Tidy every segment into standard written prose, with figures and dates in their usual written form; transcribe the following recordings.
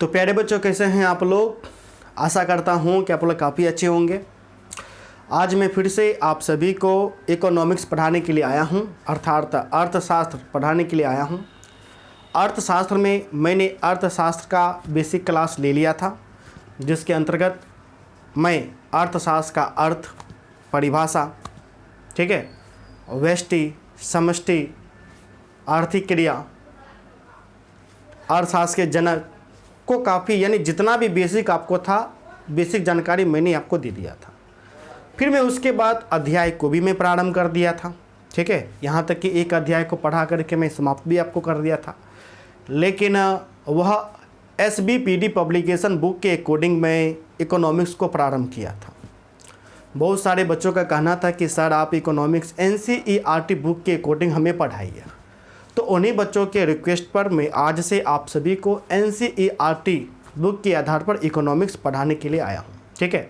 तो प्यारे बच्चों, कैसे हैं आप लोग? आशा करता हूं कि आप लोग काफ़ी अच्छे होंगे। आज मैं फिर से आप सभी को इकोनॉमिक्स पढ़ाने के लिए आया हूं, अर्थात अर्थशास्त्र पढ़ाने के लिए आया हूं। अर्थशास्त्र में मैंने अर्थशास्त्र का बेसिक क्लास ले लिया था, जिसके अंतर्गत मैं अर्थशास्त्र का अर्थ, परिभाषा, ठीक है, व्यष्टि, समष्टि, आर्थिक क्रिया, अर्थशास्त्र के जनक को काफ़ी, यानी जितना भी बेसिक आपको था, बेसिक जानकारी मैंने आपको दे दिया था। फिर मैं उसके बाद अध्याय को भी मैं प्रारंभ कर दिया था, ठीक है। यहाँ तक कि एक अध्याय को पढ़ा करके मैं समाप्त भी आपको कर दिया था, लेकिन वह SBPD पब्लिकेशन बुक के अकॉर्डिंग मैं इकोनॉमिक्स को प्रारंभ किया था। बहुत सारे बच्चों का कहना था कि सर आप इकोनॉमिक्स NCERT बुक के अकॉर्डिंग हमें पढ़ाइए, तो उन्हीं बच्चों के रिक्वेस्ट पर मैं आज से आप सभी को NCERT बुक के आधार पर इकोनॉमिक्स पढ़ाने के लिए आया हूँ, ठीक है।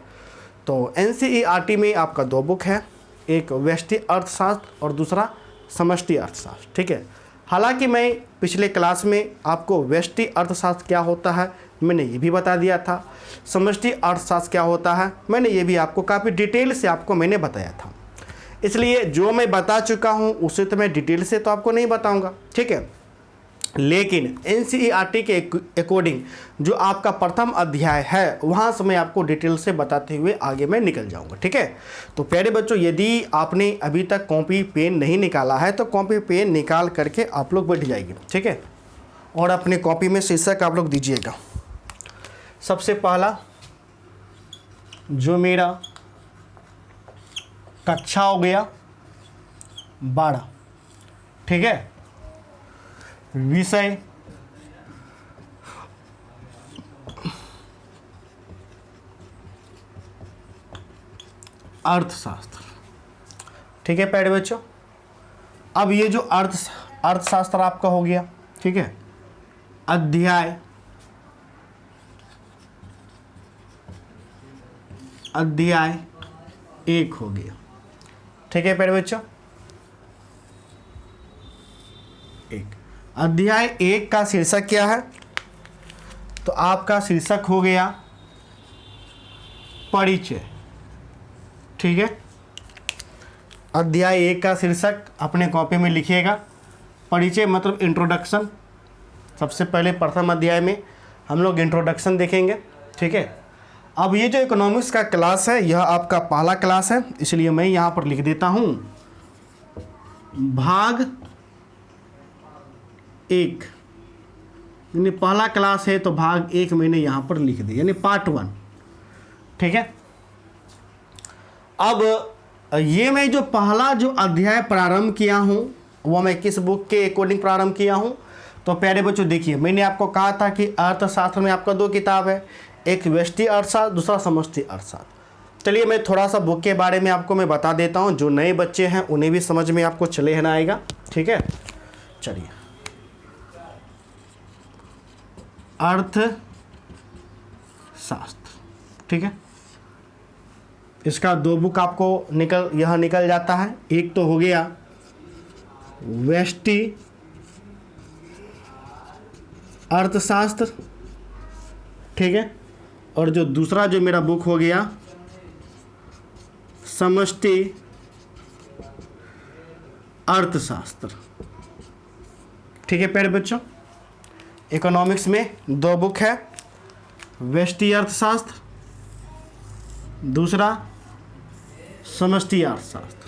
तो NCERT में आपका दो बुक है, एक व्यष्टि अर्थशास्त्र और दूसरा समष्टि अर्थशास्त्र, ठीक है। हालांकि मैं पिछले क्लास में आपको व्यष्टि अर्थशास्त्र क्या होता है मैंने ये भी बता दिया था, समष्टि अर्थशास्त्र क्या होता है मैंने ये भी आपको काफ़ी डिटेल से आपको मैंने बताया था। इसलिए जो मैं बता चुका हूँ उसे तो मैं डिटेल से तो आपको नहीं बताऊँगा, ठीक है। लेकिन NCERT के अकॉर्डिंग जो आपका प्रथम अध्याय है वहाँ से मैं आपको डिटेल से बताते हुए आगे मैं निकल जाऊँगा, ठीक है। तो प्यारे बच्चों, यदि आपने अभी तक कॉपी पेन नहीं निकाला है तो कॉपी पेन निकाल करके आप लोग बैठ जाइए, ठीक है। और अपने कॉपी में शीर्षक आप लोग दीजिएगा। सबसे पहला जो मेरा कक्षा हो गया 12, ठीक है। विषय अर्थशास्त्र, ठीक है प्यारे बच्चों। अब ये जो अर्थशास्त्र आपका हो गया, ठीक है। अध्याय 1 हो गया, ठीक है प्यारे बच्चों। अध्याय 1 का शीर्षक क्या है? तो आपका शीर्षक हो गया परिचय, ठीक है। अध्याय 1 का शीर्षक अपने कॉपी में लिखिएगा, परिचय मतलब इंट्रोडक्शन। सबसे पहले प्रथम अध्याय में हम लोग इंट्रोडक्शन देखेंगे, ठीक है। अब ये जो इकोनॉमिक्स का क्लास है यह आपका पहला क्लास है, इसलिए मैं यहाँ पर लिख देता हूँ भाग 1, यानी पहला क्लास है तो भाग 1 मैंने यहाँ पर लिख दिया, यानी पार्ट 1, ठीक है। अब ये मैं जो पहला जो अध्याय प्रारंभ किया हूँ वो मैं किस बुक के अकॉर्डिंग प्रारंभ किया हूँ? तो प्यारे बच्चों देखिए, मैंने आपको कहा था कि अर्थशास्त्र में आपका 2 किताब है, एक व्यष्टि अर्थशास्त्र, दूसरा समष्टि अर्थशास्त्र। चलिए मैं थोड़ा सा बुक के बारे में आपको मैं बता देता हूँ, जो नए बच्चे हैं उन्हें भी समझ में आपको चले ना आएगा, ठीक है। चलिए, अर्थशास्त्र, ठीक है। इसका 2 बुक आपको निकल जाता है। एक तो हो गया व्यष्टि अर्थशास्त्र, ठीक है, और जो दूसरा जो मेरा बुक हो गया समष्टि अर्थशास्त्र, ठीक है प्यारे बच्चों। इकोनॉमिक्स में 2 बुक है, व्यष्टि अर्थशास्त्र, दूसरा समष्टि अर्थशास्त्र।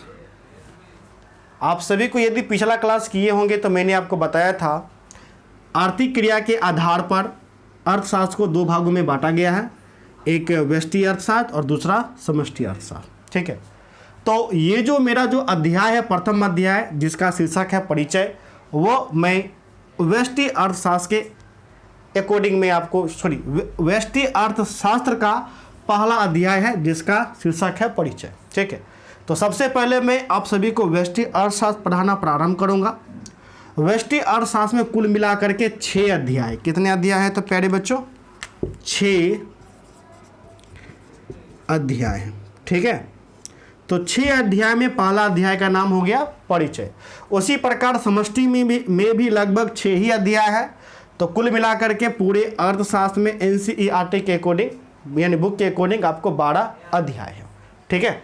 आप सभी को यदि पिछला क्लास किए होंगे तो मैंने आपको बताया था आर्थिक क्रिया के आधार पर अर्थशास्त्र को 2 भागों में बांटा गया है, एक व्यष्टि अर्थशास्त्र और दूसरा समष्टि अर्थशास्त्र, ठीक है। तो ये जो मेरा जो अध्याय है, प्रथम अध्याय जिसका शीर्षक है परिचय, वो मैं व्यष्टि अर्थशास्त्र के अकॉर्डिंग में आपको व्यष्टि अर्थशास्त्र का पहला अध्याय है जिसका शीर्षक है परिचय, ठीक है। तो सबसे पहले मैं आप सभी को व्यष्टि अर्थशास्त्र पढ़ाना प्रारंभ करूंगा। व्यष्टि अर्थशास्त्र में कुल मिलाकर के 6 अध्याय, कितने अध्याय है तो प्यारे बच्चों 6 अध्याय है, ठीक है। तो 6 अध्याय में पहला अध्याय का नाम हो गया परिचय। उसी प्रकार समष्टि में भी लगभग 6 ही अध्याय है। तो कुल मिलाकर के पूरे अर्थशास्त्र में NCERT के अकॉर्डिंग यानी बुक के अकॉर्डिंग आपको 12 अध्याय है। ठीक है,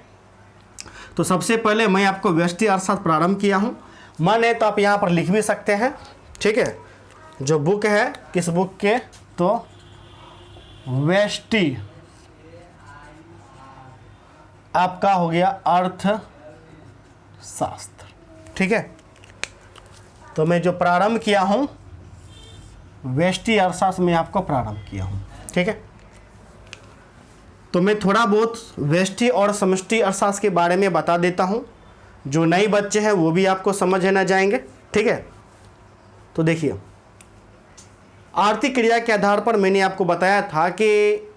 तो सबसे पहले मैं आपको व्यष्टि अर्थशास्त्र प्रारंभ किया हूँ। मन है तो आप यहाँ पर लिख भी सकते हैं। ठीक है, जो बुक है किस बुक के, तो व्यष्टि आपका हो गया अर्थशास्त्र। ठीक है, तो मैं जो प्रारंभ किया हूं व्यष्टि अर्थशास्त्र में आपको प्रारंभ किया हूं। ठीक है, तो मैं थोड़ा बहुत व्यष्टि और समष्टि अर्थशास्त्र के बारे में बता देता हूं, जो नए बच्चे हैं वो भी आपको समझ ना जाएंगे। ठीक है, तो देखिए आर्थिक क्रिया के आधार पर मैंने आपको बताया था कि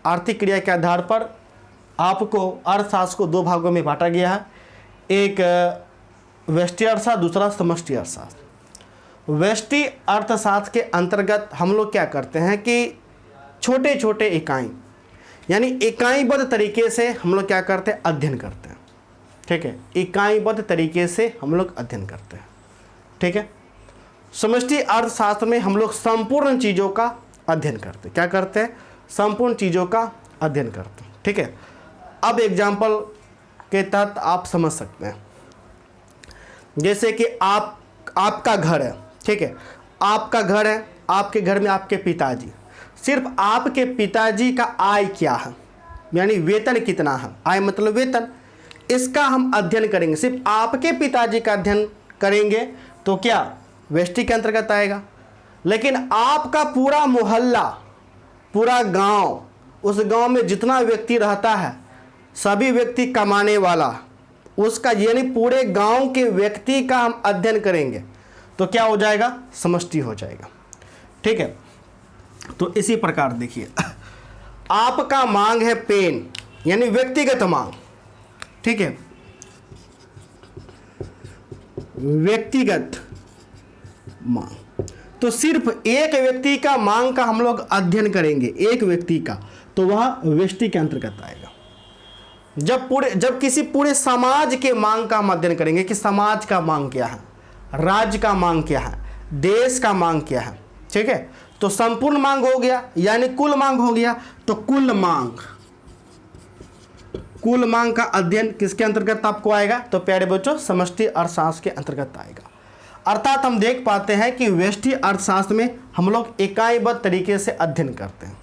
आर्थिक क्रिया के आधार पर आपको अर्थशास्त्र को 2 भागों में बांटा गया है, एक व्यष्टि अर्थशास्त्र, दूसरा समष्टि अर्थशास्त्र। व्यष्टि अर्थशास्त्र के अंतर्गत हम लोग क्या करते हैं कि छोटे छोटे इकाई यानी इकाईबद्ध तरीके से हम लोग क्या करते हैं, अध्ययन करते हैं। ठीक है, इकाईबद्ध तरीके से हम लोग अध्ययन करते हैं। ठीक है, समष्टि अर्थशास्त्र में हम लोग संपूर्ण चीज़ों का अध्ययन करते हैं। क्या करते हैं, संपूर्ण चीज़ों का अध्ययन करते हैं। ठीक है, अब एग्जाम्पल के तहत आप समझ सकते हैं, जैसे कि आपका घर है। ठीक है, आपका घर है, आपके घर में आपके पिताजी, सिर्फ आपके पिताजी का आय क्या है यानी वेतन कितना है, आय मतलब वेतन, इसका हम अध्ययन करेंगे। सिर्फ आपके पिताजी का अध्ययन करेंगे तो क्या व्यष्टि के अंतर्गत आएगा। लेकिन आपका पूरा मोहल्ला, पूरा गांव, उस गांव में जितना व्यक्ति रहता है, सभी व्यक्ति कमाने वाला, उसका यानी पूरे गांव के व्यक्ति का हम अध्ययन करेंगे तो क्या हो जाएगा, समष्टि हो जाएगा। ठीक है, तो इसी प्रकार देखिए आपका मांग है पेन यानी व्यक्तिगत मांग। ठीक है, व्यक्तिगत मांग, तो सिर्फ एक व्यक्ति का मांग का हम लोग अध्ययन करेंगे, एक व्यक्ति का, तो वह व्यष्टि के अंतर्गत आएगा। जब किसी पूरे समाज के मांग का हम अध्ययन करेंगे कि समाज का मांग क्या है, राज्य का मांग क्या है, देश का मांग क्या है। ठीक है, तो संपूर्ण मांग हो गया यानी कुल मांग हो गया, तो कुल मांग का अध्ययन किसके अंतर्गत आपको आएगा, तो प्यारे बच्चों समष्टि अर्थशास्त्र के अंतर्गत आएगा। अर्थात हम देख पाते हैं कि व्यष्टि अर्थशास्त्र में हम लोग इकाईबद्ध तरीके से अध्ययन करते हैं,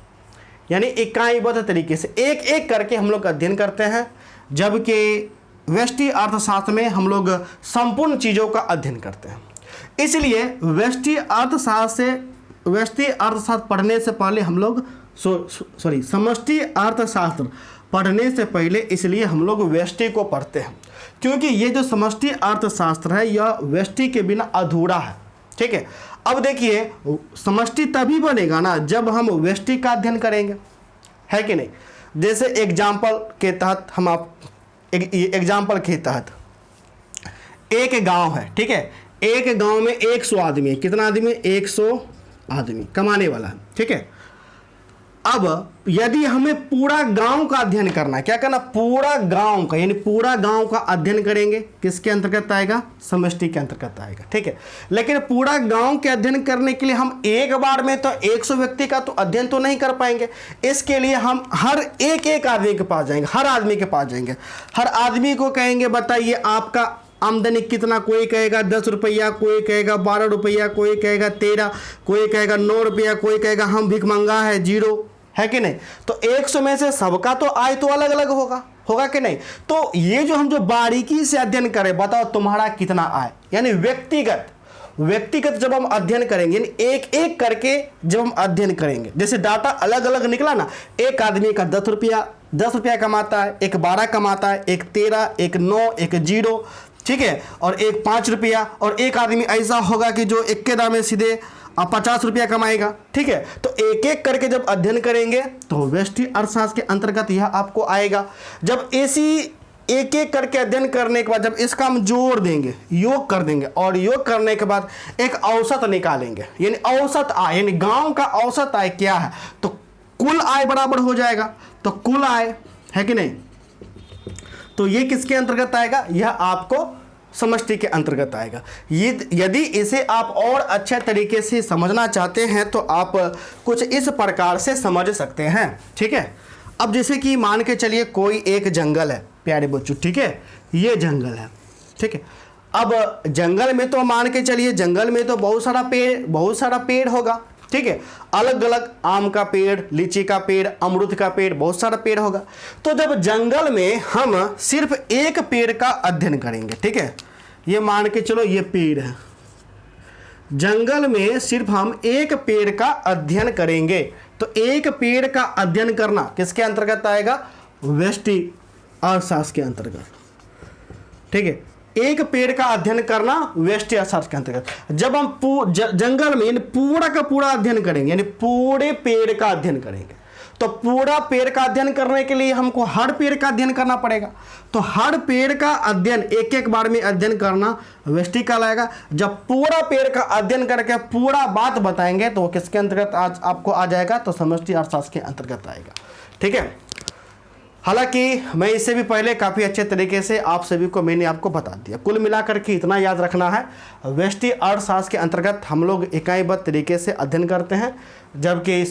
यानी इकाईबद्ध तरीके से एक एक करके हम लोग अध्ययन करते हैं, जबकि व्यष्टि अर्थशास्त्र में हम लोग संपूर्ण चीज़ों का अध्ययन करते हैं। इसलिए व्यष्टि अर्थशास्त्र पढ़ने से पहले हम लोग समष्टि अर्थशास्त्र पढ़ने से पहले इसलिए हम लोग व्यष्टि को पढ़ते हैं, क्योंकि ये जो समष्टि अर्थशास्त्र है यह व्यष्टि के बिना अधूरा है। ठीक है, अब देखिए समष्टि तभी बनेगा ना जब हम व्यष्टि का अध्ययन करेंगे, है कि नहीं। जैसे एग्जाम्पल के तहत एग्जाम्पल के तहत एक गांव है। ठीक है, एक गांव में 100 आदमी है। कितना आदमी? 100 आदमी कमाने वाला है। ठीक है, अब यदि हमें पूरा गांव का अध्ययन करना है, क्या करना, पूरा गांव का यानी पूरा गांव का अध्ययन करेंगे, किसके अंतर्गत आएगा, समष्टि के अंतर्गत आएगा। ठीक है, लेकिन पूरा गांव के अध्ययन करने के लिए हम एक बार में तो 100 व्यक्ति का तो अध्ययन तो नहीं कर पाएंगे। इसके लिए हम हर एक आदमी के पास जाएंगे, हर आदमी के पास जाएंगे, हर आदमी को कहेंगे बताइए आपका आमदनी कितना। कोई कहेगा 10 रुपया, कोई कहेगा 12 रुपया, कोई कहेगा 13, कोई कहेगा 9 रुपया, कोई कहेगा हम भिखमंगा है 0, है कि नहीं। तो 100 में से सबका तो आय तो अलग अलग होगा कि नहीं। तो ये जो हम जो बारीकी से अध्ययन करें, बताओ तुम्हारा कितना आय, यानी व्यक्तिगत जब हम अध्ययन करेंगे, यानी एक एक करके जब हम अध्ययन करेंगे, जैसे डाटा अलग अलग निकला ना, एक आदमी का 10 रुपया कमाता है, एक 12 कमाता है, एक 13, एक 9, एक 0, ठीक है, और एक 5 रुपया, और एक आदमी ऐसा होगा कि जो एक के दाम में सीधे 50 रुपया कमाएगा। ठीक है, तो एक एक करके जब अध्ययन करेंगे तो व्यष्टि अर्थशास्त्र के अंतर्गत यह आपको आएगा। जब ऐसी एक एक करके अध्ययन करने के बाद जब इसका हम जोड़ देंगे, योग कर देंगे, और योग करने के बाद एक औसत निकालेंगे, यानी औसत आय, यानी गांव का औसत आय क्या है, तो कुल आय बराबर हो जाएगा। तो कुल आय है कि नहीं, तो ये किसके अंतर्गत आएगा, यह आपको समष्टि के अंतर्गत आएगा। ये यदि इसे आप और अच्छे तरीके से समझना चाहते हैं तो आप कुछ इस प्रकार से समझ सकते हैं, ठीक है। अब जैसे कि मान के चलिए कोई एक जंगल है प्यारे बच्चों, ठीक है, ये जंगल है, ठीक है। अब जंगल में तो मान के चलिए जंगल में तो बहुत सारा पेड़ होगा, ठीक है, अलग अलग आम का पेड़, लीची का पेड़, अमरूद का पेड़, बहुत सारा पेड़ होगा। तो जब जंगल में हम सिर्फ एक पेड़ का अध्ययन करेंगे, ठीक है, ये मान के चलो ये पेड़ है, जंगल में सिर्फ हम एक पेड़ का अध्ययन करेंगे, तो एक पेड़ का अध्ययन करना किसके अंतर्गत आएगा? व्यष्टि अर्थशास्त्र के अंतर्गत, ठीक है। एक पेड़ का अध्ययन करना व्यष्टि अर्थशास्त्र के अंतर्गत। जब हम जंगल में पूरा का पूरा अध्ययन करेंगे, यानी पूरे पेड़ का अध्ययन करेंगे, तो पूरा पेड़ का अध्ययन करने के लिए हमको हर पेड़ का अध्ययन करना पड़ेगा। तो हर पेड़ का अध्ययन एक एक बार में अध्ययन करना व्यष्टि कहलाएगा। जब पूरा पेड़ का अध्ययन करके पूरा बात बताएंगे तो वो किसके अंतर्गत आज आपको आ जाएगा? तो समष्टि अर्थशास्त्र के अंतर्गत आएगा, ठीक है। हालांकि मैं इससे भी पहले काफ़ी अच्छे तरीके से आप सभी को मैंने आपको बता दिया। कुल मिलाकर के इतना याद रखना है, व्यष्टि अर्थशास्त्र के अंतर्गत हम लोग इकाईबद्ध तरीके से अध्ययन करते हैं, जबकि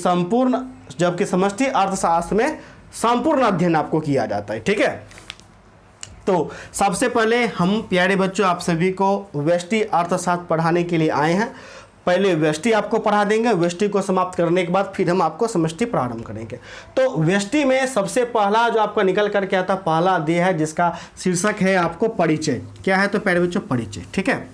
समष्टि अर्थशास्त्र में संपूर्ण अध्ययन आपको किया जाता है, ठीक है। तो सबसे पहले हम प्यारे बच्चों आप सभी को व्यष्टि अर्थशास्त्र पढ़ाने के लिए आए हैं। पहले व्यष्टि आपको पढ़ा देंगे, व्यष्टि को समाप्त करने के बाद फिर हम आपको समष्टि प्रारंभ करेंगे। तो व्यष्टि में सबसे पहला जो आपका निकल करके आता पहला अध्याय है जिसका शीर्षक है आपको परिचय। क्या है? तो प्यारे बच्चों परिचय, ठीक है।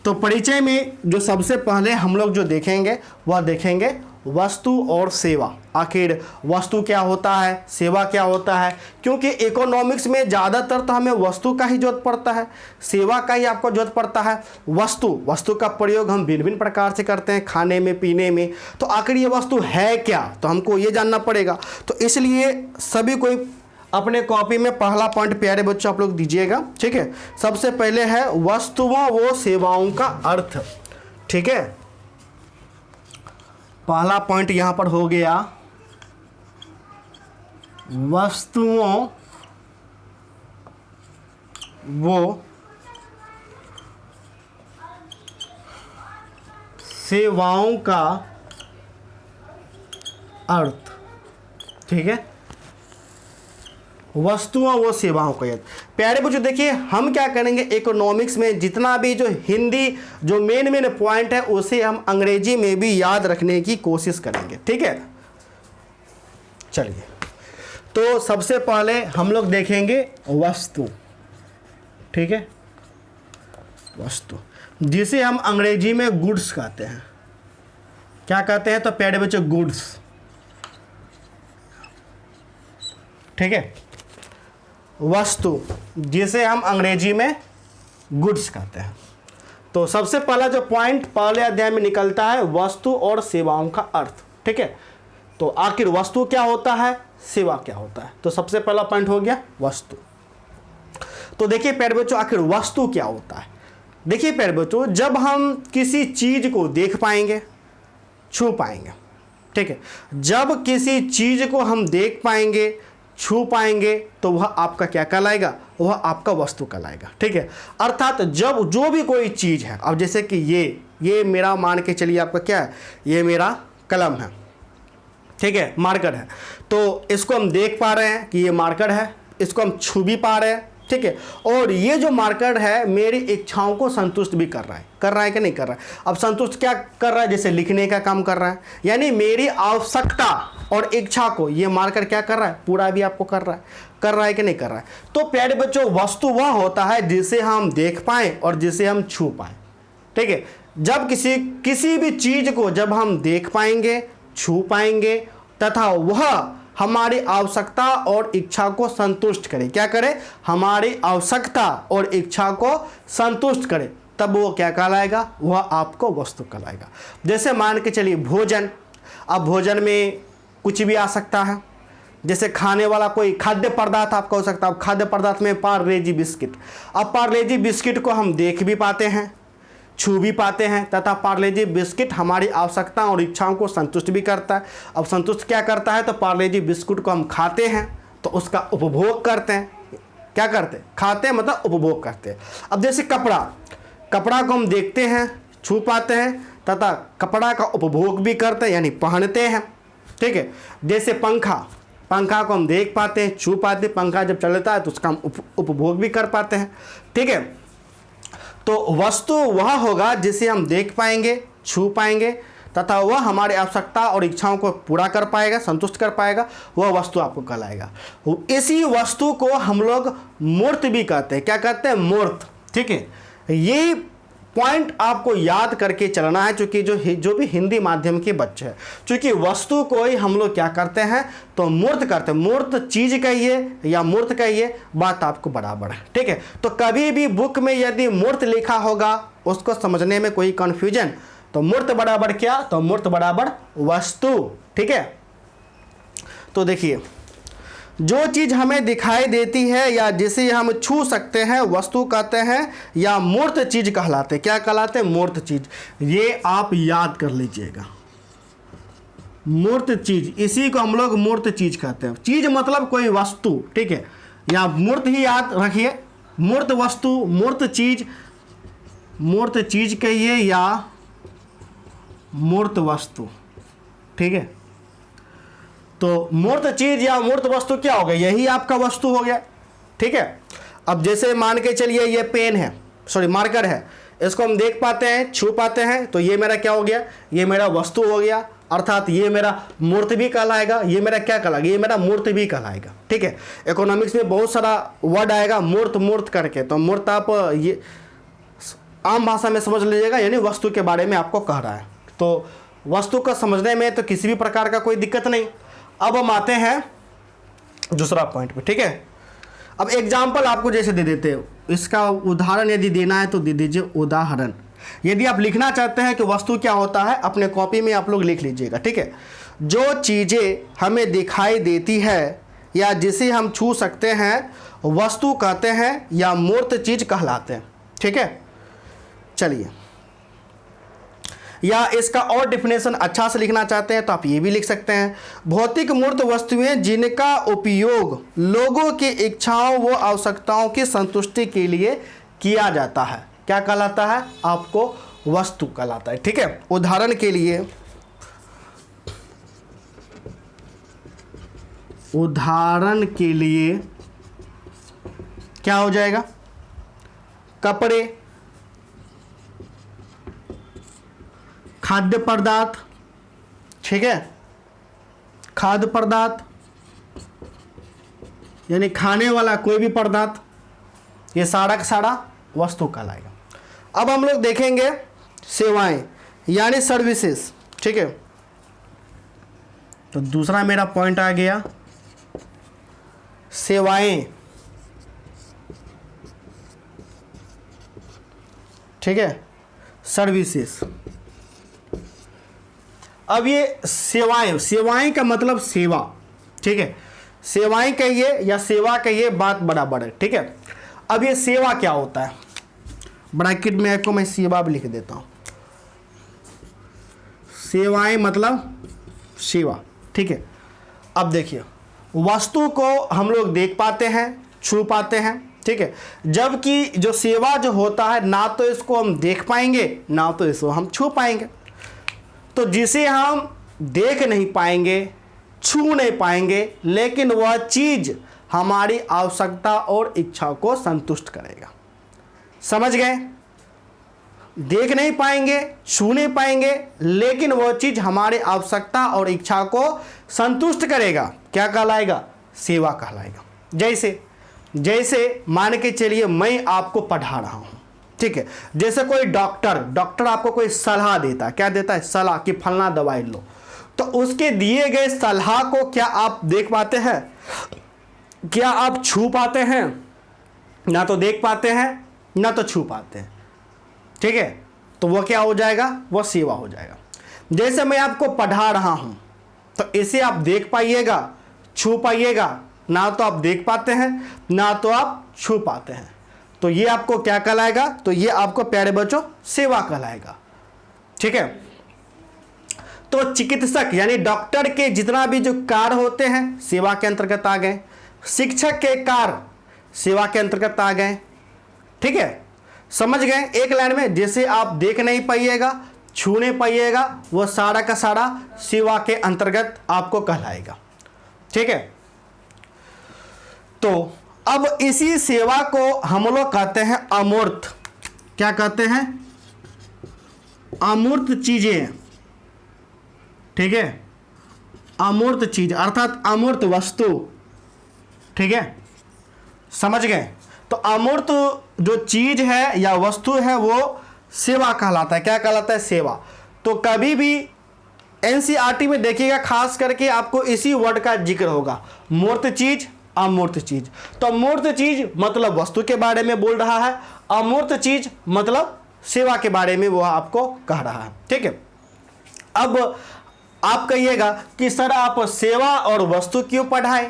तो परिचय में जो सबसे पहले हम लोग जो देखेंगे वह देखेंगे वस्तु और सेवा। आखिर वस्तु क्या होता है, सेवा क्या होता है, क्योंकि इकोनॉमिक्स में ज़्यादातर तो हमें वस्तु का ही जरूरत पड़ता है, सेवा का ही आपको जरूरत पड़ता है। वस्तु का प्रयोग हम भिन्न भिन्न प्रकार से करते हैं, खाने में, पीने में। तो आखिर ये वस्तु है क्या, तो हमको ये जानना पड़ेगा। तो इसलिए सभी कोई अपने कॉपी में पहला पॉइंट प्यारे बच्चों आप लोग दीजिएगा, ठीक है। सबसे पहले है वस्तुओं व सेवाओं का अर्थ, ठीक है। पहला पॉइंट यहां पर हो गया वस्तुओं वो सेवाओं का अर्थ, ठीक है। वस्तुओं व सेवाओं का अर्थ। प्यारे बच्चों देखिए हम क्या करेंगे, इकोनॉमिक्स में जितना भी जो हिंदी जो मेन पॉइंट है उसे हम अंग्रेजी में भी याद रखने की कोशिश करेंगे, ठीक है। चलिए, तो सबसे पहले हम लोग देखेंगे वस्तु, ठीक है। वस्तु जिसे हम अंग्रेजी में गुड्स कहते हैं। क्या कहते हैं? तो प्यारे बच्चों गुड्स, ठीक है। वस्तु जिसे हम अंग्रेजी में गुड्स कहते हैं। तो सबसे पहला जो पॉइंट पहले अध्याय में निकलता है वस्तु और सेवाओं का अर्थ, ठीक है। तो आखिर वस्तु क्या होता है, सेवा क्या होता है, तो सबसे पहला पॉइंट हो गया वस्तु। तो देखिए प्यारे बच्चों आखिर वस्तु क्या होता है। देखिए प्यारे बच्चों जब हम किसी चीज को देख पाएंगे, छू पाएंगे, ठीक है, जब किसी चीज को हम देख पाएंगे, छू पाएंगे, तो वह आपका क्या कहलाएगा? वह आपका वस्तु कहलाएगा, ठीक है। अर्थात जब जो भी कोई चीज़ है, अब जैसे कि ये मेरा मान के चलिए आपका क्या है, ये मेरा कलम है, ठीक है, मार्कर है। तो इसको हम देख पा रहे हैं कि ये मार्कर है, इसको हम छू भी पा रहे हैं, ठीक है। और ये जो मार्कर है मेरी इच्छाओं को संतुष्ट भी कर रहा है कि नहीं कर रहा है? अब संतुष्ट क्या कर रहा है? जैसे लिखने का काम कर रहा है, यानी मेरी आवश्यकता और इच्छा को ये मार्कर क्या कर रहा है? पूरा भी आपको कर रहा है कि नहीं कर रहा है? तो प्यारे बच्चों वस्तु वह होता है जिसे हम देख पाएं और जिसे हम छू पाएं, ठीक है। जब किसी भी चीज को जब हम देख पाएंगे, छू पाएंगे तथा वह हमारी आवश्यकता और इच्छा को संतुष्ट करे, क्या करे? हमारी आवश्यकता और इच्छा को संतुष्ट करे, तब वो क्या कहलाएगा? वह आपको वस्तु कहलाएगा। जैसे मान के चलिए भोजन, अब भोजन में कुछ भी आ सकता है, जैसे खाने वाला कोई खाद्य पदार्थ आपका हो सकता है। अब खाद्य पदार्थ में पार्लेजी बिस्किट, अब पार्लेजी बिस्किट को हम देख भी पाते हैं, छू भी पाते हैं तथा पार्लेजी बिस्किट हमारी आवश्यकताओं और इच्छाओं को संतुष्ट भी करता है। अब संतुष्ट क्या करता है? तो पार्लेजी बिस्कुट को हम खाते हैं तो उसका उपभोग करते हैं, क्या करते हैं, खाते हैं मतलब उपभोग करते हैं। अब जैसे कपड़ा, कपड़ा को हम देखते हैं, छू पाते हैं तथा कपड़ा का उपभोग भी करते हैं यानी पहनते हैं, ठीक है। जैसे पंखा, पंखा को हम देख पाते हैं, छू पाते हैं, पंखा जब चलता है तो उसका हम उपभोग भी कर पाते हैं, ठीक है। तो वस्तु वह होगा जिसे हम देख पाएंगे, छू पाएंगे तथा वह हमारी आवश्यकता और इच्छाओं को पूरा कर पाएगा, संतुष्ट कर पाएगा, वह वस्तु आपको कहलाएगा। इसी वस्तु को हम लोग मूर्त भी कहते हैं। क्या कहते हैं, मूर्त, ठीक है। ये पॉइंट आपको याद करके चलना है, क्योंकि जो भी हिंदी माध्यम के बच्चे हैं, क्योंकि वस्तु को ही हम लोग क्या करते हैं तो मूर्त करते हैं। मूर्त चीज कहिए या मूर्त कहिए, बात आपको बराबर है, ठीक है। तो कभी भी बुक में यदि मूर्त लिखा होगा, उसको समझने में कोई कंफ्यूजन, तो मूर्त बराबर क्या, तो मूर्त बराबर वस्तु, ठीक है। तो देखिए, जो चीज हमें दिखाई देती है या जिसे हम छू सकते हैं वस्तु कहते हैं या मूर्त चीज कहलाते हैं। क्या कहलाते हैं, मूर्त चीज। ये आप याद कर लीजिएगा, मूर्त चीज, इसी को हम लोग मूर्त चीज कहते हैं। चीज मतलब कोई वस्तु, ठीक है, या मूर्त ही याद रखिए, मूर्त वस्तु, मूर्त चीज, मूर्त चीज कहिए या मूर्त वस्तु, ठीक है। तो मूर्त चीज या मूर्त वस्तु क्या हो गया, यही आपका वस्तु हो गया, ठीक है। अब जैसे मान के चलिए ये पेन है, सॉरी मार्कर है, इसको हम देख पाते हैं, छू पाते हैं, तो ये मेरा क्या हो गया, ये मेरा वस्तु हो गया, अर्थात ये मेरा मूर्त भी कहलाएगा। ये मेरा क्या कहलाएगा, ये मेरा मूर्त भी कहलाएगा, ठीक है। इकोनॉमिक्स में बहुत सारा वर्ड आएगा मूर्त मूर्त करके, तो मूर्त आप ये आम भाषा में समझ लीजिएगा, यानी वस्तु के बारे में आपको कह रहा है। तो वस्तु को समझने में तो किसी भी प्रकार का कोई दिक्कत नहीं। अब हम आते हैं दूसरा पॉइंट पे, ठीक है। अब एग्जाम्पल आपको जैसे दे देते हैं, इसका उदाहरण यदि देना है तो दे दीजिए उदाहरण। यदि आप लिखना चाहते हैं कि वस्तु क्या होता है, अपने कॉपी में आप लोग लिख लीजिएगा, ठीक है। जो चीज़ें हमें दिखाई देती है या जिसे हम छू सकते हैं वस्तु कहते हैं या मूर्त चीज कहलाते हैं, ठीक है। चलिए, या इसका और डिफिनेशन अच्छा से लिखना चाहते हैं तो आप ये भी लिख सकते हैं, भौतिक मूर्त वस्तुएं जिनका उपयोग लोगों की इच्छाओं व आवश्यकताओं की संतुष्टि के लिए किया जाता है। क्या कहलाता है, आपको वस्तु कहलाता है, ठीक है। उदाहरण के लिए, उदाहरण के लिए क्या हो जाएगा, कपड़े, खाद्य पदार्थ, ठीक है, खाद्य पदार्थ यानी खाने वाला कोई भी पदार्थ, ये सारा का सारा वस्तु कहलाएगा। अब हम लोग देखेंगे सेवाएं यानी सर्विसेज, ठीक है। तो दूसरा मेरा पॉइंट आ गया सेवाएं, ठीक है, सर्विसेज। अब ये सेवाएं, सेवाएं का मतलब सेवा, ठीक है, सेवाएं कहिए या सेवा कहिए, बात बराबर है, ठीक है। अब ये सेवा क्या होता है, ब्रैकेट में आपको मैं सेवा भी लिख देता हूं, सेवाएं मतलब सेवा, ठीक है। अब देखिए, वस्तु को हम लोग देख पाते हैं, छू पाते हैं, ठीक है, जबकि जो सेवा जो होता है ना तो इसको हम देख पाएंगे ना तो इसको हम छू पाएंगे। तो जिसे हम देख नहीं पाएंगे, छू नहीं पाएंगे, लेकिन वह चीज हमारी आवश्यकता और इच्छा को संतुष्ट करेगा। समझ गए, देख नहीं पाएंगे, छू नहीं पाएंगे, लेकिन वह चीज हमारी आवश्यकता और इच्छा को संतुष्ट करेगा, क्या कहलाएगा, सेवा कहलाएगा। जैसे मान के चलिए मैं आपको पढ़ा रहा हूं, ठीक है। जैसे कोई डॉक्टर आपको कोई सलाह देता है, क्या देता है, सलाह कि फलना दवाई लो, तो उसके दिए गए सलाह को क्या आप देख पाते हैं, क्या आप छू पाते हैं, ना तो देख पाते हैं ना तो छू पाते हैं, ठीक है। तो वह क्या हो जाएगा, वह सेवा हो जाएगा। जैसे मैं आपको पढ़ा रहा हूं, तो इसे आप देख पाइएगा, छू पाइएगा, ना तो आप देख पाते हैं ना तो आप छू पाते हैं, तो ये आपको क्या कहलाएगा, तो ये आपको प्यारे बच्चों सेवा कहलाएगा, ठीक है। तो चिकित्सक यानी डॉक्टर के जितना भी जो कार्य होते हैं सेवा के अंतर्गत आ गए। शिक्षक के कार्य सेवा के अंतर्गत आ गए। ठीक है, समझ गए एक लाइन में। जैसे आप देख नहीं पाइएगा, छू नहीं पाइएगा, वो सारा का सारा सेवा के अंतर्गत आपको कहलाएगा। ठीक है, तो अब इसी सेवा को हम लोग कहते हैं अमूर्त। क्या कहते हैं? अमूर्त चीजें। ठीक है, अमूर्त चीज अर्थात अमूर्त वस्तु। ठीक है, समझ गए। तो अमूर्त जो चीज है या वस्तु है वो सेवा कहलाता है। क्या कहलाता है? सेवा। तो कभी भी एनसीईआरटी में देखिएगा, खास करके आपको इसी वर्ड का जिक्र होगा, मूर्त चीज, अमूर्त चीज। तो मूर्त चीज मतलब वस्तु के बारे में बोल रहा है, अमूर्त चीज मतलब सेवा के बारे में वो आपको कह रहा है। ठीक है, अब आप कहिएगा कि सर आप सेवा और वस्तु क्यों पढ़ाएं?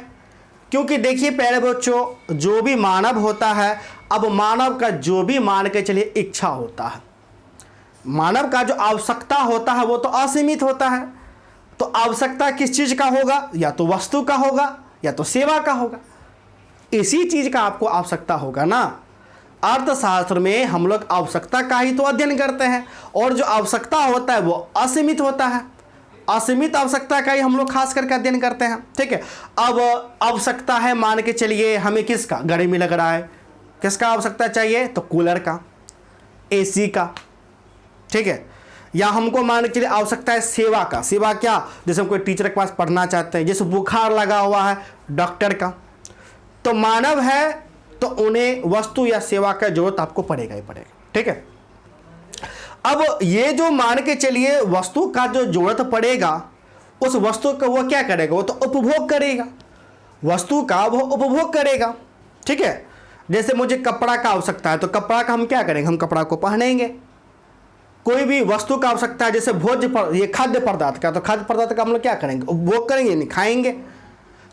क्योंकि देखिए प्यारे बच्चों, जो भी मानव होता है, अब मानव का जो भी मान के चलिए इच्छा होता है, मानव का जो आवश्यकता होता है वो तो असीमित होता है। तो आवश्यकता किस चीज का होगा? या तो वस्तु का होगा या तो सेवा का होगा। इसी चीज का आपको आवश्यकता होगा ना। अर्थशास्त्र में हम लोग आवश्यकता का ही तो अध्ययन करते हैं, और जो आवश्यकता होता है वो असीमित होता है। असीमित आवश्यकता का ही हम लोग खास करके अध्ययन करते हैं। ठीक है, अब आवश्यकता है मान के चलिए हमें किसका? गर्मी लग रहा है, किसका आवश्यकता चाहिए? तो कूलर का, एसी का। ठीक है, या हमको मान के चलिए आवश्यकता है सेवा का। सेवा क्या? जैसे हम कोई टीचर के पास पढ़ना चाहते हैं, जैसे बुखार लगा हुआ है, डॉक्टर का। तो मानव है तो उन्हें वस्तु या सेवा का जरूरत आपको पड़ेगा ही पड़ेगा। ठीक है, अब ये जो मान के चलिए वस्तु का जो जरूरत पड़ेगा, उस वस्तु का वो क्या करेगा? वो तो उपभोग करेगा, वस्तु का वो उपभोग करेगा। ठीक है, जैसे मुझे कपड़ा का आवश्यकता है, तो कपड़ा का हम क्या करेंगे? हम कपड़ा को पहनेंगे। कोई भी वस्तु का आवश्यकता है, जैसे ये खाद्य पदार्थ का, तो खाद्य पदार्थ का हम लोग क्या करेंगे? उपभोग करेंगे, नहीं खाएंगे।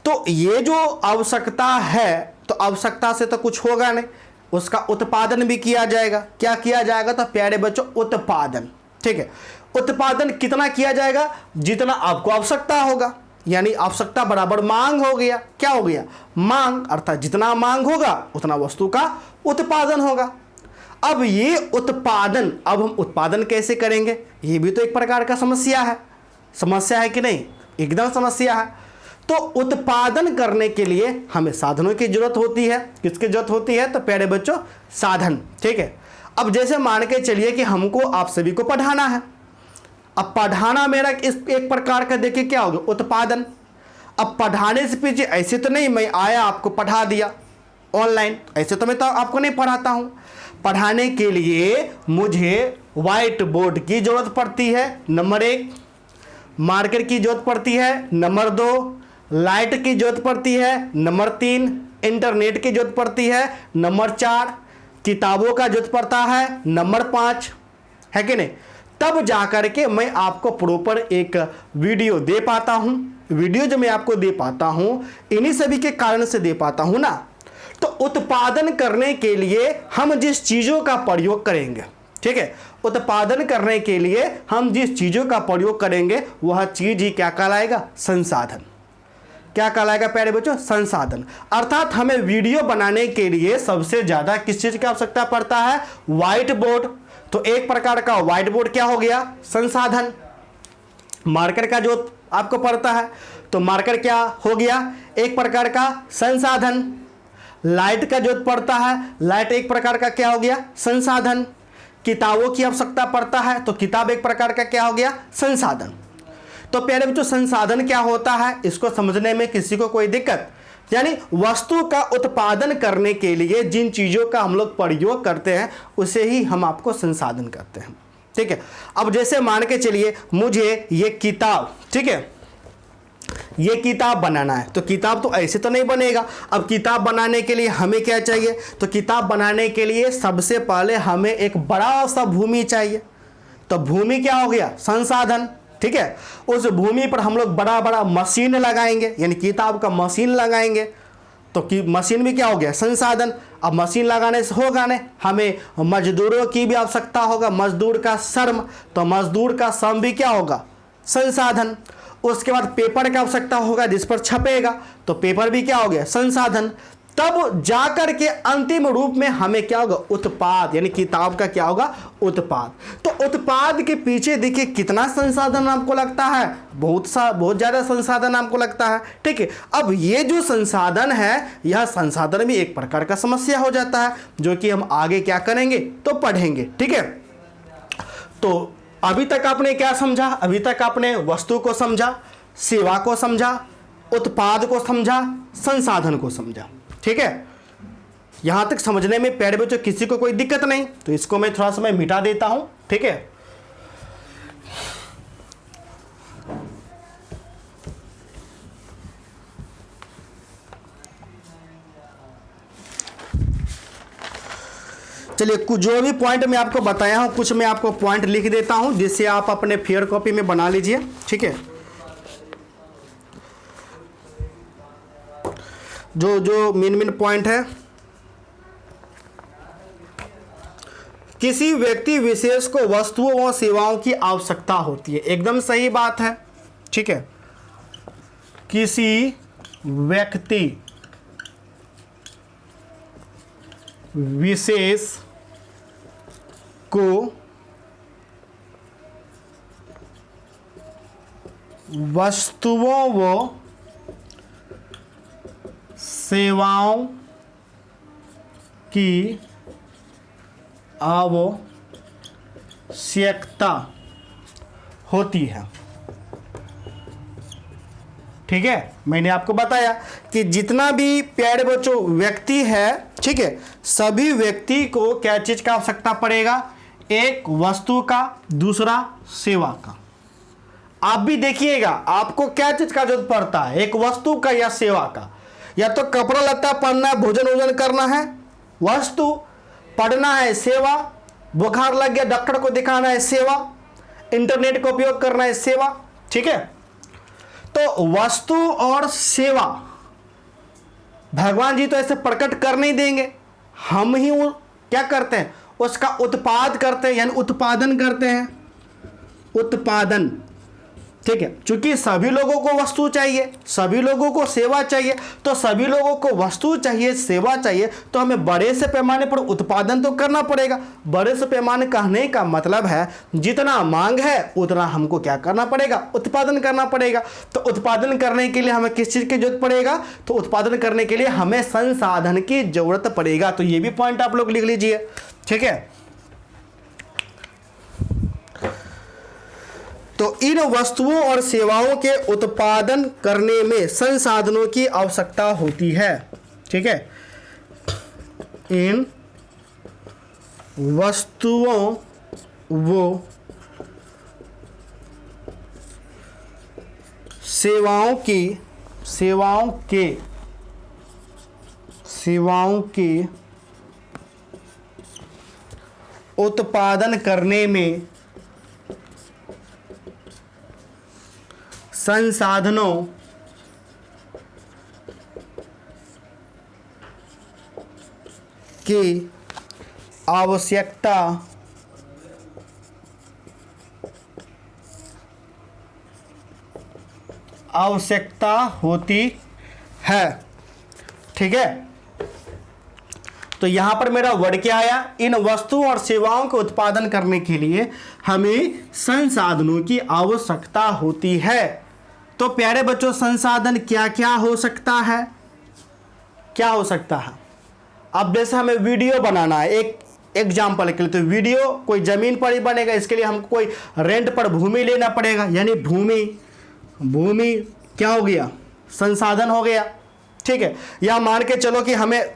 तो ये जो आवश्यकता है, तो आवश्यकता से तो कुछ होगा नहीं, उसका उत्पादन भी किया जाएगा। क्या किया जाएगा? तो प्यारे बच्चों उत्पादन। ठीक है, उत्पादन कितना किया जाएगा? जितना आपको आवश्यकता होगा, यानी आवश्यकता बराबर मांग हो गया। क्या हो गया? मांग, अर्थात जितना मांग होगा उतना वस्तु का उत्पादन होगा। अब ये उत्पादन, अब हम उत्पादन कैसे करेंगे? ये भी तो एक प्रकार का समस्या है। समस्या है कि नहीं? एकदम समस्या है। तो उत्पादन करने के लिए हमें साधनों की जरूरत होती है। किसकी जरूरत होती है? तो प्यारे बच्चों साधन। ठीक है, अब जैसे मान के चलिए कि हमको आप सभी को पढ़ाना है। अब पढ़ाना मेरा इस एक प्रकार का देखिए क्या होगा? उत्पादन। अब पढ़ाने से पीछे ऐसे तो नहीं मैं आया आपको पढ़ा दिया ऑनलाइन, ऐसे तो मैं तो आपको नहीं पढ़ाता हूँ। पढ़ाने के लिए मुझे व्हाइट बोर्ड की जरूरत पड़ती है, नंबर 1। मार्कर की जरूरत पड़ती है, नंबर 2। लाइट की जरूरत पड़ती है, नंबर 3। इंटरनेट की जरूरत पड़ती है, नंबर 4। किताबों का जरूरत पड़ता है, नंबर 5। है कि नहीं? तब जाकर के मैं आपको प्रॉपर एक वीडियो दे पाता हूं। वीडियो जो मैं आपको दे पाता हूं, इन्हीं सभी के कारण से दे पाता हूं ना। तो उत्पादन करने के लिए हम जिस चीजों का प्रयोग करेंगे, ठीक है, उत्पादन करने के लिए हम जिस चीजों का प्रयोग करेंगे वह चीज ही क्या कहलाएगा? संसाधन। क्या कहलाएगा प्यारे बच्चों? संसाधन। अर्थात हमें वीडियो बनाने के लिए सबसे ज्यादा किस चीज की आवश्यकता पड़ता है? White board. तो एक प्रकार का व्हाइट बोर्ड क्या हो गया? संसाधन। मार्कर का जो आपको पड़ता है, तो मार्कर क्या हो गया? एक प्रकार का संसाधन। लाइट का जो पड़ता है, लाइट एक प्रकार का क्या हो गया? संसाधन। किताबों की आवश्यकता पड़ता है, तो किताब एक प्रकार का क्या हो गया? संसाधन। तो प्यारे बच्चों संसाधन क्या होता है, इसको समझने में किसी को कोई दिक्कत? यानी वस्तु का उत्पादन करने के लिए जिन चीजों का हम लोग प्रयोग करते हैं उसे ही हम आपको संसाधन कहते हैं। ठीक है, अब जैसे मान के चलिए मुझे ये किताब, ठीक है, ये किताब बनाना है, तो किताब तो ऐसे तो नहीं बनेगा। अब किताब बनाने के लिए हमें क्या चाहिए? तो किताब बनाने के लिए सबसे पहले हमें एक बड़ा सा भूमि चाहिए। तो भूमि क्या हो गया? संसाधन। ठीक है, उस भूमि पर हम लोग बड़ा बड़ा मशीन लगाएंगे, यानी किताब का मशीन लगाएंगे। तो कि मशीन भी क्या हो गया? संसाधन। अब मशीन लगाने से होगा नहीं, हमें मजदूरों की भी आवश्यकता होगा, मजदूर का श्रम। तो मजदूर का श्रम भी क्या होगा? संसाधन। उसके बाद पेपर की आवश्यकता होगा जिस पर छपेगा, तो पेपर भी क्या हो गया? संसाधन। तब जाकर के अंतिम रूप में हमें क्या होगा, उत्पाद, यानी किताब का क्या होगा, उत्पाद। तो उत्पाद के पीछे देखिए कितना संसाधन आपको लगता है, बहुत ज़्यादा संसाधन आपको लगता है। ठीक है, अब ये जो संसाधन है, यह संसाधन भी एक प्रकार का समस्या हो जाता है, जो कि हम आगे क्या करेंगे तो पढ़ेंगे। ठीक है, तो अभी तक आपने क्या समझा, अभी तक आपने वस्तु को समझा, सेवा को समझा, उत्पाद को समझा, संसाधन को समझा। ठीक है, यहां तक समझने में प्यारे बच्चों किसी को कोई दिक्कत नहीं, तो इसको मैं थोड़ा सा मैं मिटा देता हूं। ठीक है, चलिए कुछ जो भी पॉइंट मैं आपको बताया हूं, कुछ मैं आपको पॉइंट लिख देता हूं, जिससे आप अपने फेयर कॉपी में बना लीजिए। ठीक है, जो मेन पॉइंट है, किसी व्यक्ति विशेष को वस्तुओं और सेवाओं की आवश्यकता होती है, एकदम सही बात है। ठीक है, किसी व्यक्ति विशेष को वस्तुओं व सेवाओं की आवश्यकता होती है। ठीक है, मैंने आपको बताया कि जितना भी प्यारे बच्चों व्यक्ति है, ठीक है, सभी व्यक्ति को क्या चीज का आवश्यकता पड़ेगा, एक वस्तु का, दूसरा सेवा का। आप भी देखिएगा आपको क्या चीज का जरूरत पड़ता है, एक वस्तु का या सेवा का। या तो कपड़ा लत्ता पहनना है, भोजन वोजन करना है, वस्तु, पढ़ना है, सेवा, बुखार लग गया डॉक्टर को दिखाना है, सेवा, इंटरनेट का उपयोग करना है, सेवा। ठीक है, तो वस्तु और सेवा भगवान जी तो ऐसे प्रकट कर नहीं देंगे, हम ही वो क्या करते हैं, उसका उत्पाद करते हैं, यानी उत्पादन करते हैं, उत्पादन। ठीक है, क्योंकि सभी लोगों को वस्तु चाहिए, सभी लोगों को सेवा चाहिए, तो सभी लोगों को वस्तु चाहिए, सेवा चाहिए, तो हमें बड़े से पैमाने पर उत्पादन तो करना पड़ेगा। बड़े से पैमाने कहने का मतलब है जितना मांग है उतना हमको क्या करना पड़ेगा, उत्पादन करना पड़ेगा। तो उत्पादन करने के लिए हमें किस चीज़ की जरूरत पड़ेगा, तो उत्पादन करने के लिए हमें संसाधन की जरूरत पड़ेगा। तो ये भी पॉइंट आप लोग लिख लीजिए। ठीक है, तो इन वस्तुओं और सेवाओं के उत्पादन करने में संसाधनों की आवश्यकता होती है। ठीक है, इन वस्तुओं व सेवाओं के उत्पादन करने में संसाधनों की आवश्यकता होती है। ठीक है, तो यहां पर मेरा वर्ड क्या आया, इन वस्तुओं और सेवाओं के उत्पादन करने के लिए हमें संसाधनों की आवश्यकता होती है। तो प्यारे बच्चों संसाधन क्या क्या हो सकता है, क्या हो सकता है। अब जैसे हमें वीडियो बनाना है, एक एग्जाम्पल के लिए, तो वीडियो कोई जमीन पर ही बनेगा, इसके लिए हमको कोई रेंट पर भूमि लेना पड़ेगा, यानी भूमि क्या हो गया, संसाधन हो गया। ठीक है, या मान के चलो कि हमें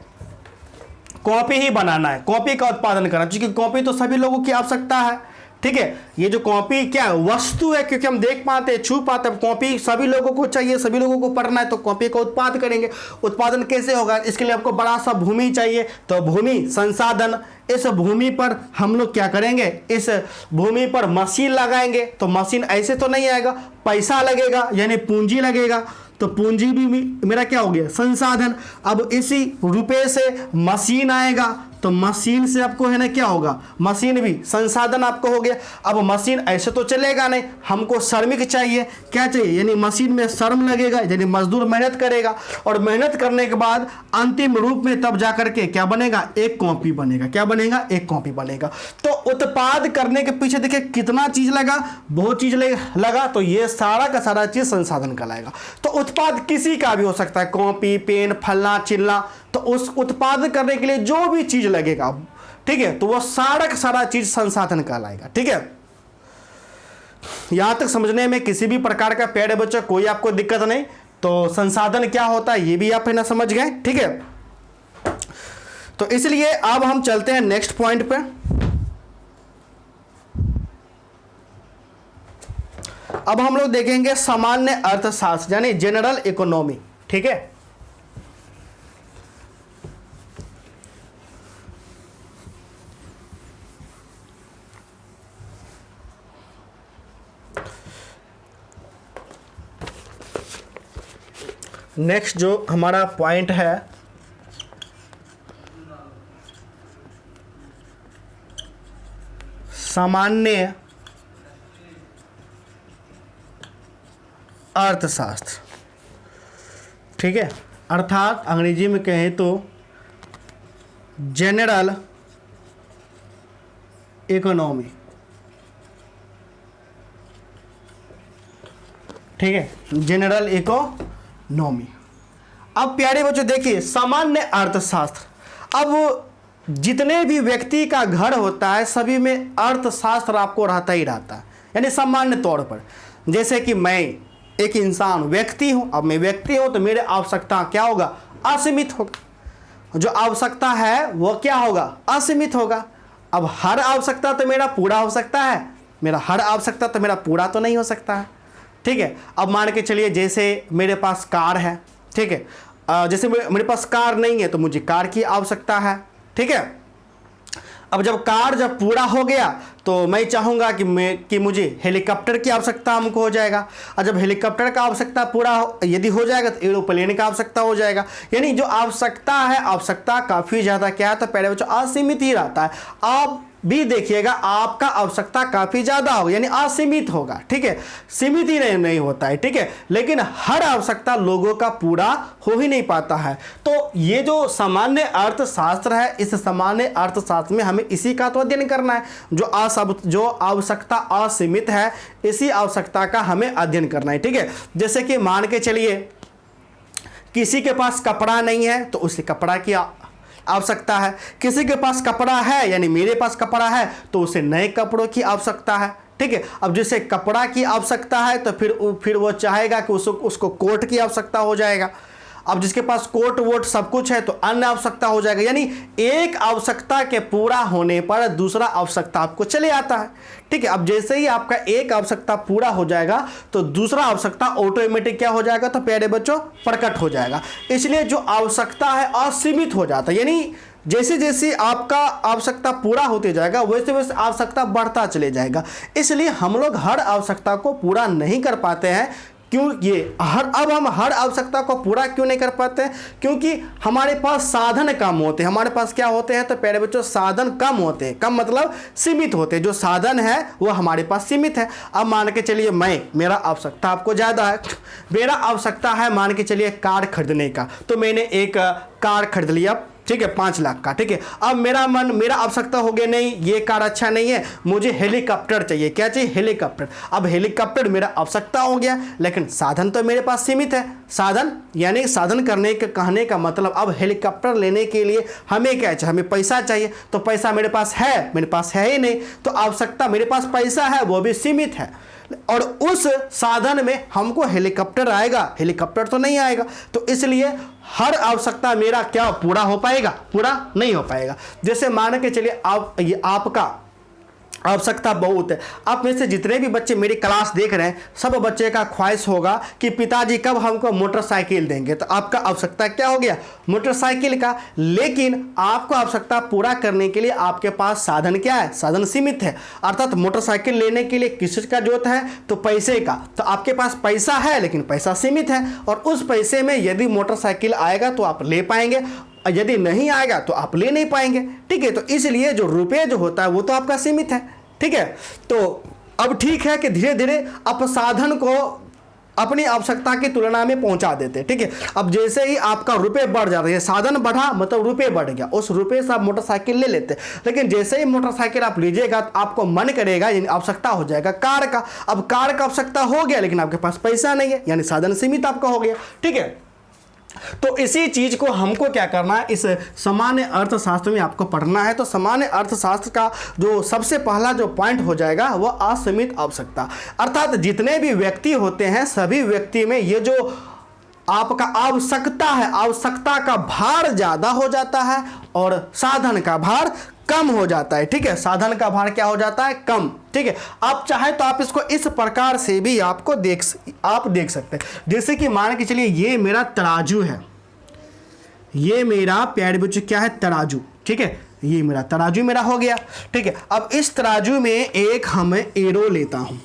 कॉपी ही बनाना है, कॉपी का उत्पादन करना, क्योंकि कॉपी तो सभी लोगों की आवश्यकता है। ठीक है, ये जो कॉपी क्या है, वस्तु है, क्योंकि हम देख पाते हैं, छू पाते हैं, कॉपी सभी लोगों को चाहिए, सभी लोगों को पढ़ना है, तो कॉपी का उत्पादन करेंगे। उत्पादन कैसे होगा, इसके लिए आपको बड़ा सा भूमि चाहिए, तो भूमि संसाधन। इस भूमि पर हम लोग क्या करेंगे, इस भूमि पर मशीन लगाएंगे, तो मशीन ऐसे तो नहीं आएगा, पैसा लगेगा, यानी पूंजी लगेगा, तो पूंजी भी मेरा क्या हो गया, संसाधन। अब इसी रुपए से मशीन आएगा, तो मशीन से आपको है ना क्या होगा, मशीन भी संसाधन आपको हो गया। अब मशीन ऐसे तो चलेगा नहीं, हमको श्रमिक चाहिए, क्या चाहिए, यानी मशीन में श्रम लगेगा, यानी मजदूर मेहनत करेगा, और मेहनत करने के बाद अंतिम रूप में तब जा करके क्या बनेगा, एक कॉपी बनेगा। क्या बनेगा, एक कॉपी बनेगा। तो उत्पाद करने के पीछे देखिए कितना चीज लगा, बहुत चीज लगा, तो ये सारा का सारा चीज संसाधन कहलाएगा। तो उत्पाद किसी का भी हो सकता है, कॉपी, पेन, फलना चिलना, तो उस उत्पाद करने के लिए जो भी चीज लगेगा, ठीक है, तो वो सारा का सारा चीज संसाधन कहलाएगा। ठीक है, यहां तक समझने में किसी भी प्रकार का प्यारे बच्चों कोई आपको दिक्कत नहीं। तो संसाधन क्या होता है ये भी आप है ना समझ गए। ठीक है, तो इसलिए अब हम चलते हैं नेक्स्ट पॉइंट पे। अब हम लोग देखेंगे सामान्य अर्थशास्त्र यानी जनरल इकोनॉमी। ठीक है, नेक्स्ट जो हमारा पॉइंट है सामान्य अर्थशास्त्र। ठीक है, अर्थात अंग्रेजी में कहें तो जनरल इकोनॉमी। ठीक है, जनरल इकोनॉमी। अब प्यारे बच्चों देखिए सामान्य अर्थशास्त्र, अब जितने भी व्यक्ति का घर होता है सभी में अर्थशास्त्र आपको रहता ही रहता है, यानी सामान्य तौर पर। जैसे कि मैं एक इंसान व्यक्ति हूं, अब मैं व्यक्ति हूं तो मेरे आवश्यकता क्या होगा, असीमित होगा। जो आवश्यकता है वो क्या होगा, असीमित होगा। अब हर आवश्यकता तो मेरा पूरा हो सकता है, मेरा हर आवश्यकता तो मेरा पूरा तो नहीं हो सकता है। ठीक है, अब मान के चलिए जैसे मेरे पास कार है, ठीक है, जैसे मेरे पास कार नहीं है तो मुझे कार की आवश्यकता है। ठीक है, अब जब कार जब पूरा हो गया तो मैं चाहूँगा कि मुझे हेलीकॉप्टर की आवश्यकता हमको हो जाएगा, और जब हेलीकॉप्टर का आवश्यकता पूरा यदि हो जाएगा तो एरोप्लेन का आवश्यकता हो जाएगा। यानी जो आवश्यकता है, आवश्यकता काफ़ी ज़्यादा क्या है, तो पहले बच्चों असीमित ही रहता है। आप भी देखिएगा आपका आवश्यकता काफ़ी ज़्यादा होगा, यानी असीमित होगा। ठीक है, सीमित ही नहीं होता है। ठीक है, लेकिन हर आवश्यकता लोगों का पूरा हो ही नहीं पाता है। तो ये जो सामान्य अर्थशास्त्र है, इस सामान्य अर्थशास्त्र में हमें इसी का तो अध्ययन करना है। जो आवश्यकता असीमित है, इसी आवश्यकता का हमें अध्ययन करना है। ठीक है, जैसे कि मान के चलिए किसी के पास कपड़ा नहीं है तो उसे कपड़ा की आवश्यकता है, किसी के पास कपड़ा है यानी मेरे पास कपड़ा है तो उसे नए कपड़ों की आवश्यकता है। ठीक है, अब जिसे कपड़ा की आवश्यकता है तो फिर वो चाहेगा कि उसको कोट की आवश्यकता हो जाएगा। अब जिसके पास कोट वोट सब कुछ है तो अन्य आवश्यकता हो जाएगा। यानी एक आवश्यकता के पूरा होने पर दूसरा आवश्यकता आपको चले आता है। ठीक है, अब जैसे ही आपका एक आवश्यकता पूरा हो जाएगा तो दूसरा आवश्यकता ऑटोमेटिक क्या हो जाएगा, तो प्यारे बच्चों प्रकट हो जाएगा। इसलिए जो आवश्यकता है असीमित हो जाता है, यानी जैसे जैसे आपका आवश्यकता पूरा होते जाएगा वैसे वैसे आवश्यकता बढ़ता चले जाएगा। इसलिए हम लोग हर आवश्यकता को पूरा नहीं कर पाते हैं। क्यों अब हम हर आवश्यकता को पूरा क्यों नहीं कर पाते हैं, क्योंकि हमारे पास साधन कम होते हैं। हमारे पास क्या होते हैं, तो प्यारे बच्चों साधन कम होते हैं। कम मतलब सीमित होते हैं। जो साधन है वो हमारे पास सीमित है। अब मान के चलिए मेरा आवश्यकता आपको ज़्यादा है, मेरा आवश्यकता है मान के चलिए कार खरीदने का, तो मैंने एक कार खरीद लिया, ठीक है, 5 लाख का। ठीक है, अब मेरा आवश्यकता हो गया, नहीं ये कार अच्छा नहीं है, मुझे हेलीकॉप्टर चाहिए। क्या चाहिए, हेलीकॉप्टर। अब हेलीकॉप्टर मेरा आवश्यकता हो गया, लेकिन साधन तो मेरे पास सीमित है। साधन यानी साधन करने के कहने का मतलब अब हेलीकॉप्टर लेने के लिए हमें क्या चाहिए, हमें पैसा चाहिए। तो पैसा मेरे पास है ही नहीं, तो आवश्यकता मेरे पास पैसा है वो भी सीमित है, और उस साधन में हमको हेलीकॉप्टर आएगा, हेलीकॉप्टर तो नहीं आएगा। तो इसलिए हर आवश्यकता मेरा क्या पूरा हो पाएगा, पूरा नहीं हो पाएगा। जैसे मान के चलिए आपका आवश्यकता बहुत है। आप में से जितने भी बच्चे मेरी क्लास देख रहे हैं, सब बच्चे का ख्वाहिश होगा कि पिताजी कब हमको मोटरसाइकिल देंगे। तो आपका आवश्यकता क्या हो गया, मोटरसाइकिल का। लेकिन आपको आवश्यकता पूरा करने के लिए आपके पास साधन क्या है, साधन सीमित है। अर्थात मोटरसाइकिल लेने के लिए किस चीज़ का जरूरत है, तो पैसे का। तो आपके पास पैसा है लेकिन पैसा सीमित है, और उस पैसे में यदि मोटरसाइकिल आएगा तो आप ले पाएंगे। यदि नहीं आएगा तो आप ले नहीं पाएंगे। ठीक है, तो इसलिए जो रुपये जो होता है वो तो आपका सीमित है। ठीक है, तो अब ठीक है कि धीरे धीरे आप साधन को अपनी आवश्यकता की तुलना में पहुंचा देते हैं। ठीक है, अब जैसे ही आपका रुपये बढ़ जाता है, साधन बढ़ा मतलब रुपये बढ़ गया, उस रुपये से आप मोटरसाइकिल ले लेते हैं। लेकिन जैसे ही मोटरसाइकिल आप लीजिएगा तो आपको मन करेगा, यानी आवश्यकता हो जाएगा कार का। अब कार का आवश्यकता हो गया लेकिन आपके पास पैसा नहीं है, यानी साधन सीमित आपका हो गया। ठीक है, तो इसी चीज को हमको क्या करना है, इस सामान्य अर्थशास्त्र में आपको पढ़ना है। तो सामान्य अर्थशास्त्र का जो सबसे पहला जो पॉइंट हो जाएगा वो असीमित आवश्यकता, अर्थात जितने भी व्यक्ति होते हैं सभी व्यक्ति में ये जो आपका आवश्यकता है, आवश्यकता का भार ज्यादा हो जाता है और साधन का भार कम हो जाता है। ठीक है, साधन का भार क्या हो जाता है, कम। ठीक है, आप चाहे तो आप इसको इस प्रकार से भी आप देख सकते हैं। जैसे कि मान के चलिए ये मेरा तराजू है, ये मेरा प्यारे बच्चों क्या है, तराजू। ठीक है, ये मेरा तराजू मेरा हो गया। ठीक है, अब इस तराजू में एक हमें एरो लेता हूं,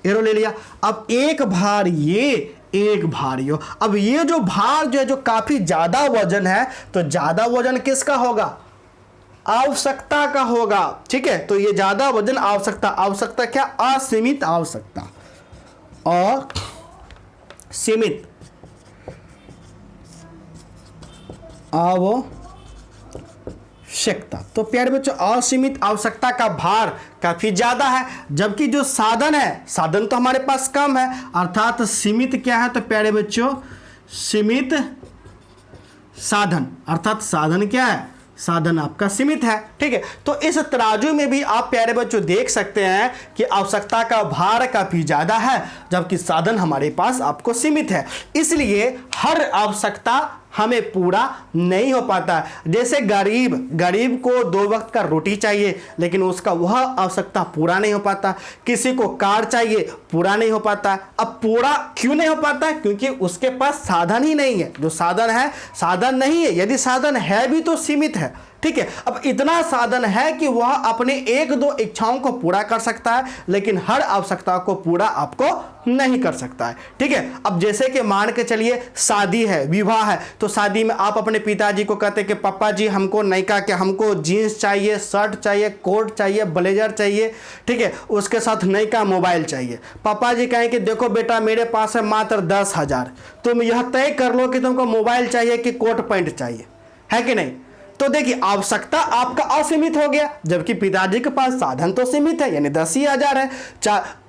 एरो ले लिया। अब एक भार ये, एक भार यो। अब ये जो भार जो है, जो काफी ज्यादा वजन है, तो ज्यादा वजन किसका होगा, आवश्यकता का होगा। ठीक है, तो ये ज्यादा वजन आवश्यकता, आवश्यकता क्या, असीमित आवश्यकता, असीमित आवश्यकता। तो प्यारे बच्चों असीमित आवश्यकता का भार काफी ज्यादा है, जबकि जो साधन है, साधन तो हमारे पास कम है, अर्थात सीमित क्या है, तो प्यारे बच्चों सीमित साधन, अर्थात साधन क्या है, साधन आपका सीमित है। ठीक है, तो इस तराजू में भी आप प्यारे बच्चों देख सकते हैं कि आवश्यकता का भार काफी ज्यादा है जबकि साधन हमारे पास आपको सीमित है। इसलिए हर आवश्यकता हमें पूरा नहीं हो पाता। जैसे गरीब को 2 वक्त का रोटी चाहिए लेकिन उसका वह आवश्यकता पूरा नहीं हो पाता। किसी को कार चाहिए, पूरा नहीं हो पाता। अब पूरा क्यों नहीं हो पाता, क्योंकि उसके पास साधन ही नहीं है। जो साधन है, साधन नहीं है, यदि साधन है भी तो सीमित है। ठीक है, अब इतना साधन है कि वह अपने 1-2 इच्छाओं को पूरा कर सकता है लेकिन हर आवश्यकता को पूरा आपको नहीं कर सकता है। ठीक है, अब जैसे कि मान के चलिए शादी है, विवाह है, तो शादी में आप अपने पिताजी को कहते हैं कि पापा जी हमको नयका के हमको जीन्स चाहिए, शर्ट चाहिए, कोट चाहिए, ब्लेजर चाहिए। ठीक है, उसके साथ नयका मोबाइल चाहिए। पापा जी कहें कि देखो बेटा मेरे पास है मात्र 10,000, तुम यह तय कर लो कि तुमको मोबाइल चाहिए कि कोट पैंट चाहिए, है कि नहीं। तो देखिए आवश्यकता आपका असीमित हो गया जबकि पिताजी के पास साधन तो सीमित है, यानी 10,000 है।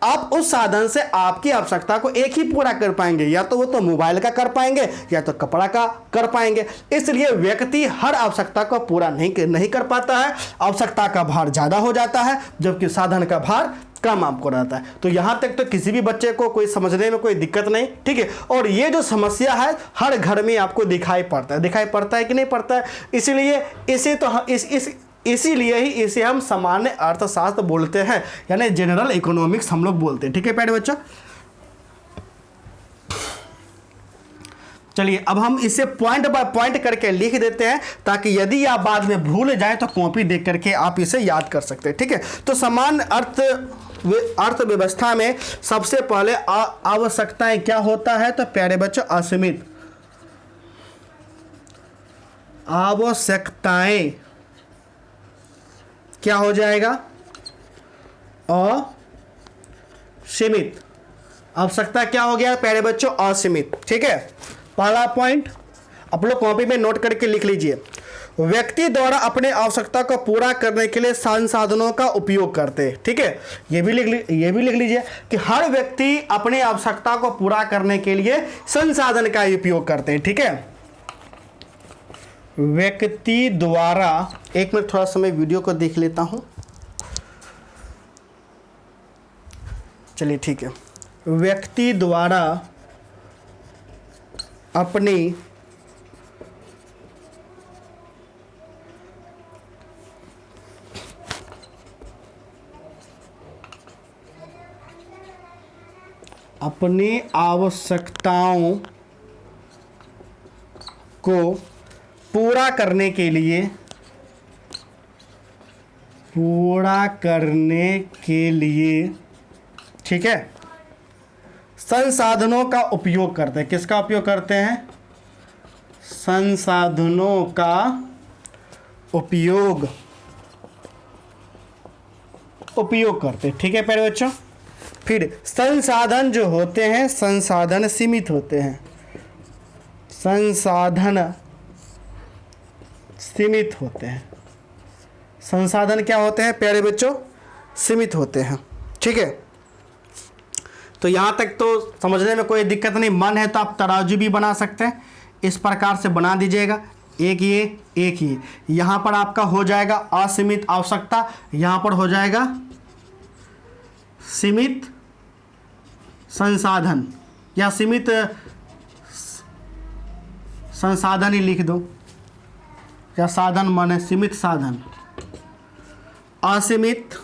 आप उस साधन से आपकी आवश्यकता को एक ही पूरा कर पाएंगे, या तो वो तो मोबाइल का कर पाएंगे या तो कपड़ा का कर पाएंगे। इसलिए व्यक्ति हर आवश्यकता को पूरा नहीं कर पाता है, आवश्यकता का भार ज्यादा हो जाता है जबकि साधन का भार कम आपको रहता है। तो यहां तक तो किसी भी बच्चे को कोई समझने में कोई दिक्कत नहीं। ठीक है, और ये जो समस्या है हर घर में आपको दिखाई पड़ता है कि नहीं पड़ता है। इसीलिए इसीलिए ही इसे हम सामान्य अर्थशास्त्र बोलते हैं, यानी जनरल इकोनॉमिक्स हम लोग बोलते हैं। ठीक है प्यारे बच्चों, चलिए अब हम इसे पॉइंट बाय पॉइंट करके लिख देते हैं ताकि यदि आप बाद में भूल जाए तो कॉपी देख करके आप इसे याद कर सकते हैं। ठीक है, तो सामान्य अर्थव्यवस्था में सबसे पहले आवश्यकताएं क्या होता है, तो प्यारे बच्चों असीमित आवश्यकताएं क्या हो जाएगा, असीमित आवश्यकता क्या हो गया प्यारे बच्चों, असीमित। ठीक है, पहला पॉइंट आप लोग कॉपी में नोट करके लिख लीजिए। व्यक्ति द्वारा अपने आवश्यकता को पूरा करने के लिए संसाधनों का उपयोग करते हैं। ठीक है, ये भी लिख लीजिए कि हर व्यक्ति अपनी आवश्यकता को पूरा करने के लिए संसाधन का उपयोग करते हैं। ठीक है, व्यक्ति द्वारा, एक मिनट थोड़ा समय वीडियो को देख लेता हूं। चलिए ठीक है, व्यक्ति द्वारा अपनी आवश्यकताओं को पूरा करने के लिए ठीक है संसाधनों का उपयोग करते हैं। किसका उपयोग करते हैं, संसाधनों का उपयोग करते हैं। ठीक है प्यारे बच्चों। फिर संसाधन जो होते हैं, संसाधन सीमित होते हैं, संसाधन सीमित होते हैं। संसाधन क्या होते हैं प्यारे बच्चों? सीमित होते हैं। ठीक है, तो यहाँ तक तो समझने में कोई दिक्कत नहीं। मन है तो आप तराजू भी बना सकते हैं, इस प्रकार से बना दीजिएगा, एक ये एक ये। यहाँ पर आपका हो जाएगा असीमित आवश्यकता, यहाँ पर हो जाएगा सीमित संसाधन, या सीमित संसाधन ही लिख दो, या साधन माने सीमित साधन, असीमित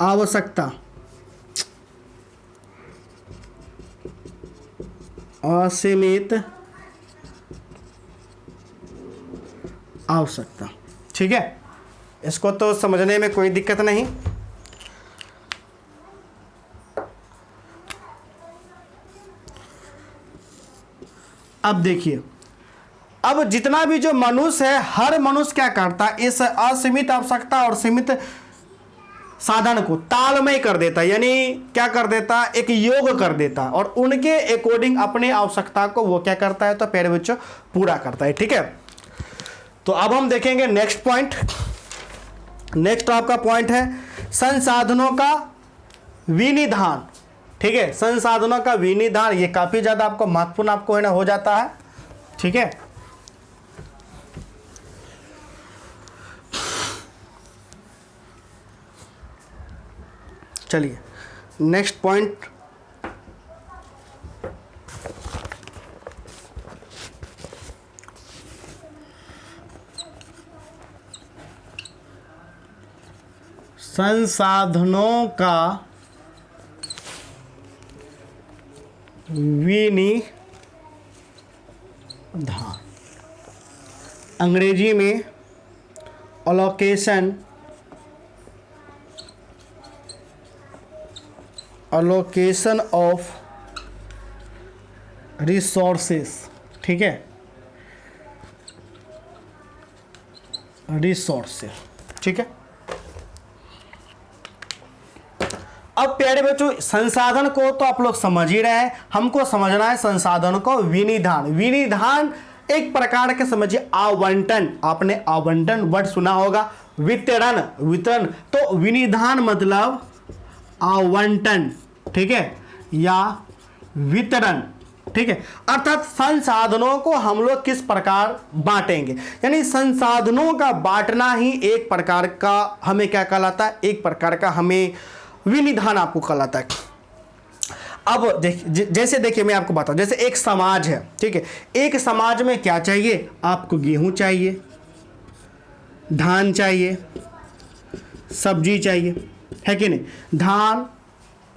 आवश्यकता, असीमित आवश्यकता। ठीक है, इसको तो समझने में कोई दिक्कत नहीं। अब देखिए, अब जितना भी जो मनुष्य है, हर मनुष्य क्या करता है, इस असीमित आवश्यकता और सीमित साधन को तालमय कर देता है, यानी क्या कर देता है, एक योग कर देता है, और उनके अकॉर्डिंग अपने आवश्यकता को वो क्या करता है, तो प्यारे बच्चों पूरा करता है। ठीक है, तो अब हम देखेंगे नेक्स्ट पॉइंट। नेक्स्ट आपका पॉइंट है संसाधनों का विनिधान। ठीक है, संसाधनों का विनिधान, ये काफी ज्यादा आपको महत्वपूर्ण आपको है ना हो जाता है। ठीक है, चलिए नेक्स्ट पॉइंट। संसाधनों का विनिधान, अंग्रेजी में अलोकेशन ऑफ रिसोर्सेस। ठीक है, रिसोर्सेस। ठीक है, अब प्यारे बच्चों संसाधन को तो आप लोग समझ ही रहे हैं, हमको समझना है संसाधन को विनिधान। विनिधान एक प्रकार के समझिए आवंटन, आपने आवंटन वर्ड सुना होगा, वितरण, वितरण, तो विनिधान मतलब आवंटन। ठीक है, या वितरण। ठीक है, अर्थात संसाधनों को हम लोग किस प्रकार बांटेंगे, यानी संसाधनों का बांटना ही एक प्रकार का हमें क्या कहलाता है, एक प्रकार का हमें विनिधान आपको कहलाता है। अब जैसे देखिए मैं आपको बताऊं, जैसे एक समाज है। ठीक है, एक समाज में क्या चाहिए, आपको गेहूं चाहिए, धान चाहिए, सब्जी चाहिए, है कि नहीं।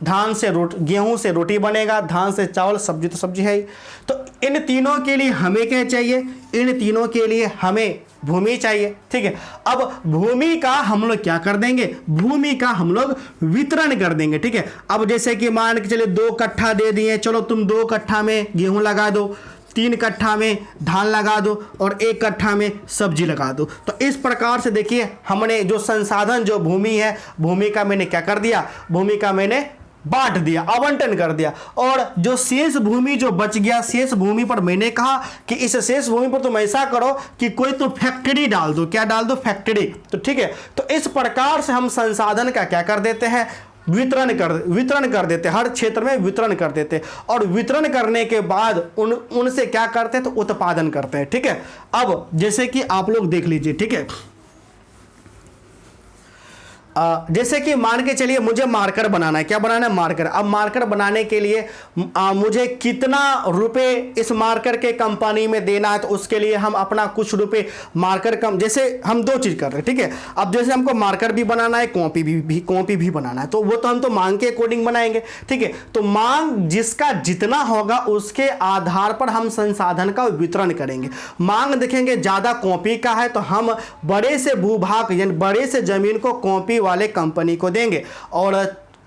धान से गेहूं से रोटी बनेगा, धान से चावल, सब्जी तो सब्जी है ही। तो इन तीनों के लिए हमें क्या चाहिए, इन तीनों के लिए हमें भूमि चाहिए। ठीक है, अब भूमि का हम लोग क्या कर देंगे, भूमि का हम लोग वितरण कर देंगे। ठीक है, अब जैसे कि मान के चलिए 2 कट्ठा दे दिए, चलो तुम 2 कट्ठा में गेहूं लगा दो, 3 कट्ठा में धान लगा दो, और 1 कट्ठा में सब्जी लगा दो। तो इस प्रकार से देखिए हमने जो संसाधन, जो भूमि है, भूमि का मैंने क्या कर दिया, भूमि का मैंने बांट दिया, आवंटन कर दिया। और जो शेष भूमि जो बच गया, शेष भूमि पर मैंने कहा कि इस शेष भूमि पर तुम ऐसा करो कि कोई तो फैक्ट्री डाल दो, क्या डाल दो, फैक्ट्री। तो ठीक है, तो इस प्रकार से हम संसाधन का क्या कर देते हैं, वितरण कर देते हैं, हर क्षेत्र में वितरण कर देते हैं। और वितरण करने के बाद उनसे क्या करते हैं, तो उत्पादन करते हैं। ठीक है, अब जैसे कि आप लोग देख लीजिए। ठीक है, जैसे कि मान के चलिए मुझे मार्कर बनाना है, क्या बनाना है, मार्कर। अब मार्कर बनाने के लिए मुझे कितना रुपए इस मार्कर के कंपनी में देना है, तो उसके लिए हम अपना कुछ रुपए मार्कर कम, जैसे हम 2 चीज कर रहे हैं। ठीक है, अब जैसे हमको मार्कर भी बनाना है, कॉपी भी बनाना है, तो वो तो हम तो मांग के अकॉर्डिंग बनाएंगे। ठीक है, तो मांग जिसका जितना होगा उसके आधार पर हम संसाधन का वितरण करेंगे। मांग देखेंगे ज्यादा कॉपी का है, तो हम बड़े से भूभाग यानी बड़े से जमीन को कॉपी वाले कंपनी को देंगे, और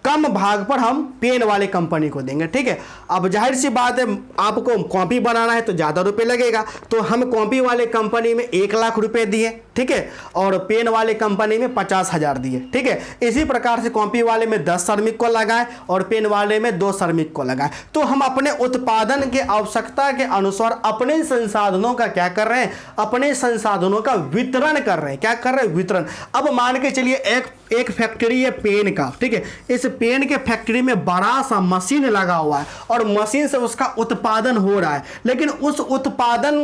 कम भाग पर हम पेन वाले कंपनी को देंगे। ठीक है, अब जाहिर सी बात है आपको कॉपी बनाना है तो ज़्यादा रुपए लगेगा, तो हम कॉपी वाले कंपनी में 1 लाख रुपए दिए। ठीक है, और पेन वाले कंपनी में 50,000 दिए। ठीक है, इसी प्रकार से कॉपी वाले में 10 श्रमिक को लगाएं और पेन वाले में 2 श्रमिक को लगाएं। तो हम अपने उत्पादन के आवश्यकता के अनुसार अपने संसाधनों का क्या कर रहे हैं, अपने संसाधनों का वितरण कर रहे हैं। क्या कर रहे हैं, वितरण। अब मान के चलिए एक फैक्ट्री है पेन का। ठीक है, इस पेन के फैक्ट्री में बड़ा सा मशीन लगा हुआ है और मशीन से उसका उत्पादन हो रहा है, लेकिन उस उत्पादन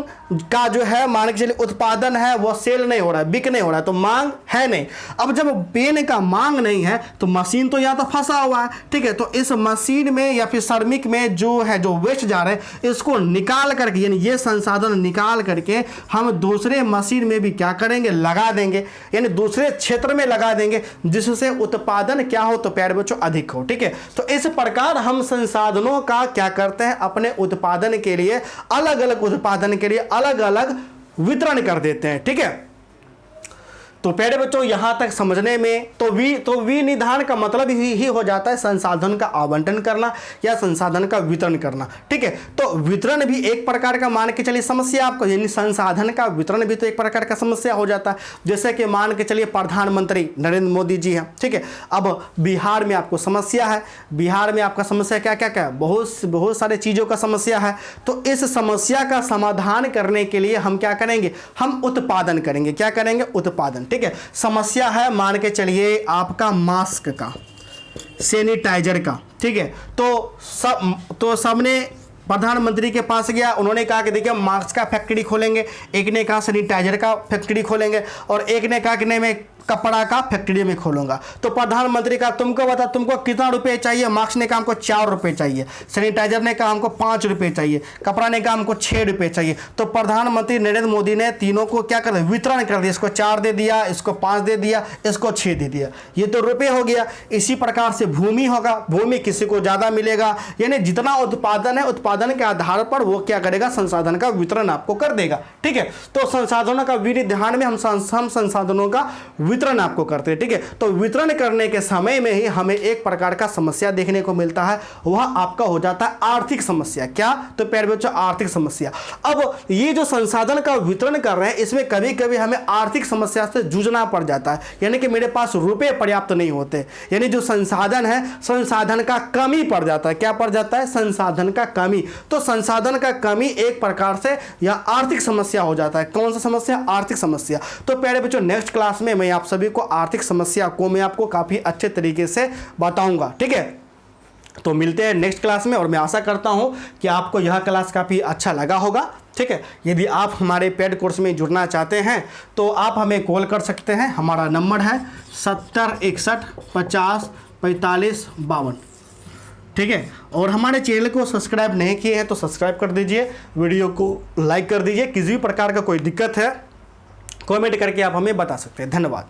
का जो है मान के चलिए उत्पादन है वो सेल नहीं हो रहा है, बिक नहीं हो रहा है, तो मांग है नहीं। अब जब पेन का मांग नहीं है तो मशीन तो यहाँ तो फंसा हुआ है। ठीक है, तो इस मशीन में या फिर श्रमिक में जो है जो वेस्ट जा रहे हैं इसको निकाल करके, यानी ये संसाधन निकाल करके हम दूसरे मशीन में भी क्या करेंगे, लगा देंगे, यानी दूसरे क्षेत्र में लगा देंगे, जिससे उत्पादन क्या हो, तो प्यारे बच्चों अधिक हो। ठीक है, तो इस प्रकार हम संसाधनों का क्या करते हैं, अपने उत्पादन के लिए अलग अलग उत्पादन के लिए अलग अलग वितरण कर देते हैं। ठीक है, तो प्यारे बच्चों यहां तक समझने में तो विनिधान का मतलब ही हो जाता है संसाधन का आवंटन करना या संसाधन का वितरण करना। ठीक है, तो वितरण भी एक प्रकार का मान के चलिए समस्या आपको, यानी संसाधन का वितरण भी तो एक प्रकार का समस्या हो जाता है। जैसे कि मान के चलिए प्रधानमंत्री नरेंद्र मोदी जी हैं। ठीक है, अब बिहार में आपको समस्या है, बिहार में आपका समस्या क्या क्या क्या है, बहुत सारे चीज़ों का समस्या है। तो इस समस्या का समाधान करने के लिए हम क्या करेंगे, हम उत्पादन करेंगे। क्या करेंगे, उत्पादन। ठीक है, समस्या है मान के चलिए आपका मास्क का, सैनिटाइजर का। ठीक है, तो सबने प्रधानमंत्री के पास गया, उन्होंने कहा कि देखिए मास्क का फैक्ट्री खोलेंगे, एक ने कहा सैनिटाइजर का फैक्ट्री खोलेंगे और एक ने कहा कि नहीं मैं कपड़ा का फैक्ट्री में खोलूंगा। तो प्रधानमंत्री का तुमको बता तुमको कितना रुपए चाहिए, मास्क ने कहा हमको 4 रुपए चाहिए, सैनिटाइजर ने कहा हमको 5 रुपए चाहिए, कपड़ा ने कहा हमको 6 रुपए चाहिए। तो प्रधानमंत्री नरेंद्र मोदी ने तीनों को क्या कर दिया, वितरण कर दिया, इसको 4 दे दिया, इसको 5 दे दिया, इसको 6 दे दिया। ये तो रुपए हो गया। इसी प्रकार से भूमि होगा, भूमि किसी को ज़्यादा मिलेगा, यानी जितना उत्पादन है उत्पादन के आधार पर वो क्या करेगा, संसाधन का वितरण आपको कर देगा। ठीक है, तो संसाधनों का विनिधान में हम संसाधनों का वितरण आपको करते हैं। ठीक है, तो वितरण करने के समय में ही हमें एक प्रकार का समस्या देखने को मिलता है, वह आपका हो जाता है आर्थिक समस्या। क्या, तो प्यारे बच्चों आर्थिक समस्या। अब ये जो संसाधन का वितरण कर रहे हैं इसमें कभी कभी हमें आर्थिक समस्या से जूझना पड़ जाता है, यानी कि मेरे पास रुपए पर्याप्त नहीं होते, यानी जो संसाधन है संसाधन का कमी पड़ जाता है। क्या पड़ जाता है, संसाधन का कमी। तो संसाधन का कमी एक प्रकार से या आर्थिक समस्या हो जाता है। कौन सा समस्या, आर्थिक समस्या। तो प्यारे बच्चों नेक्स्ट क्लास में मैं आप सभी को आर्थिक समस्या को मैं आपको काफ़ी अच्छे तरीके से बताऊंगा। ठीक है, तो मिलते हैं नेक्स्ट क्लास में और मैं आशा करता हूं कि आपको यह क्लास काफ़ी अच्छा लगा होगा। ठीक है, यदि आप हमारे पेड कोर्स में जुड़ना चाहते हैं तो आप हमें कॉल कर सकते हैं। हमारा नंबर है 70 61 50 45 52। ठीक है, और हमारे चैनल को सब्सक्राइब नहीं किए हैं तो सब्सक्राइब कर दीजिए, वीडियो को लाइक कर दीजिए। किसी भी प्रकार का कोई दिक्कत है कमेंट करके आप हमें बता सकते हैं। धन्यवाद।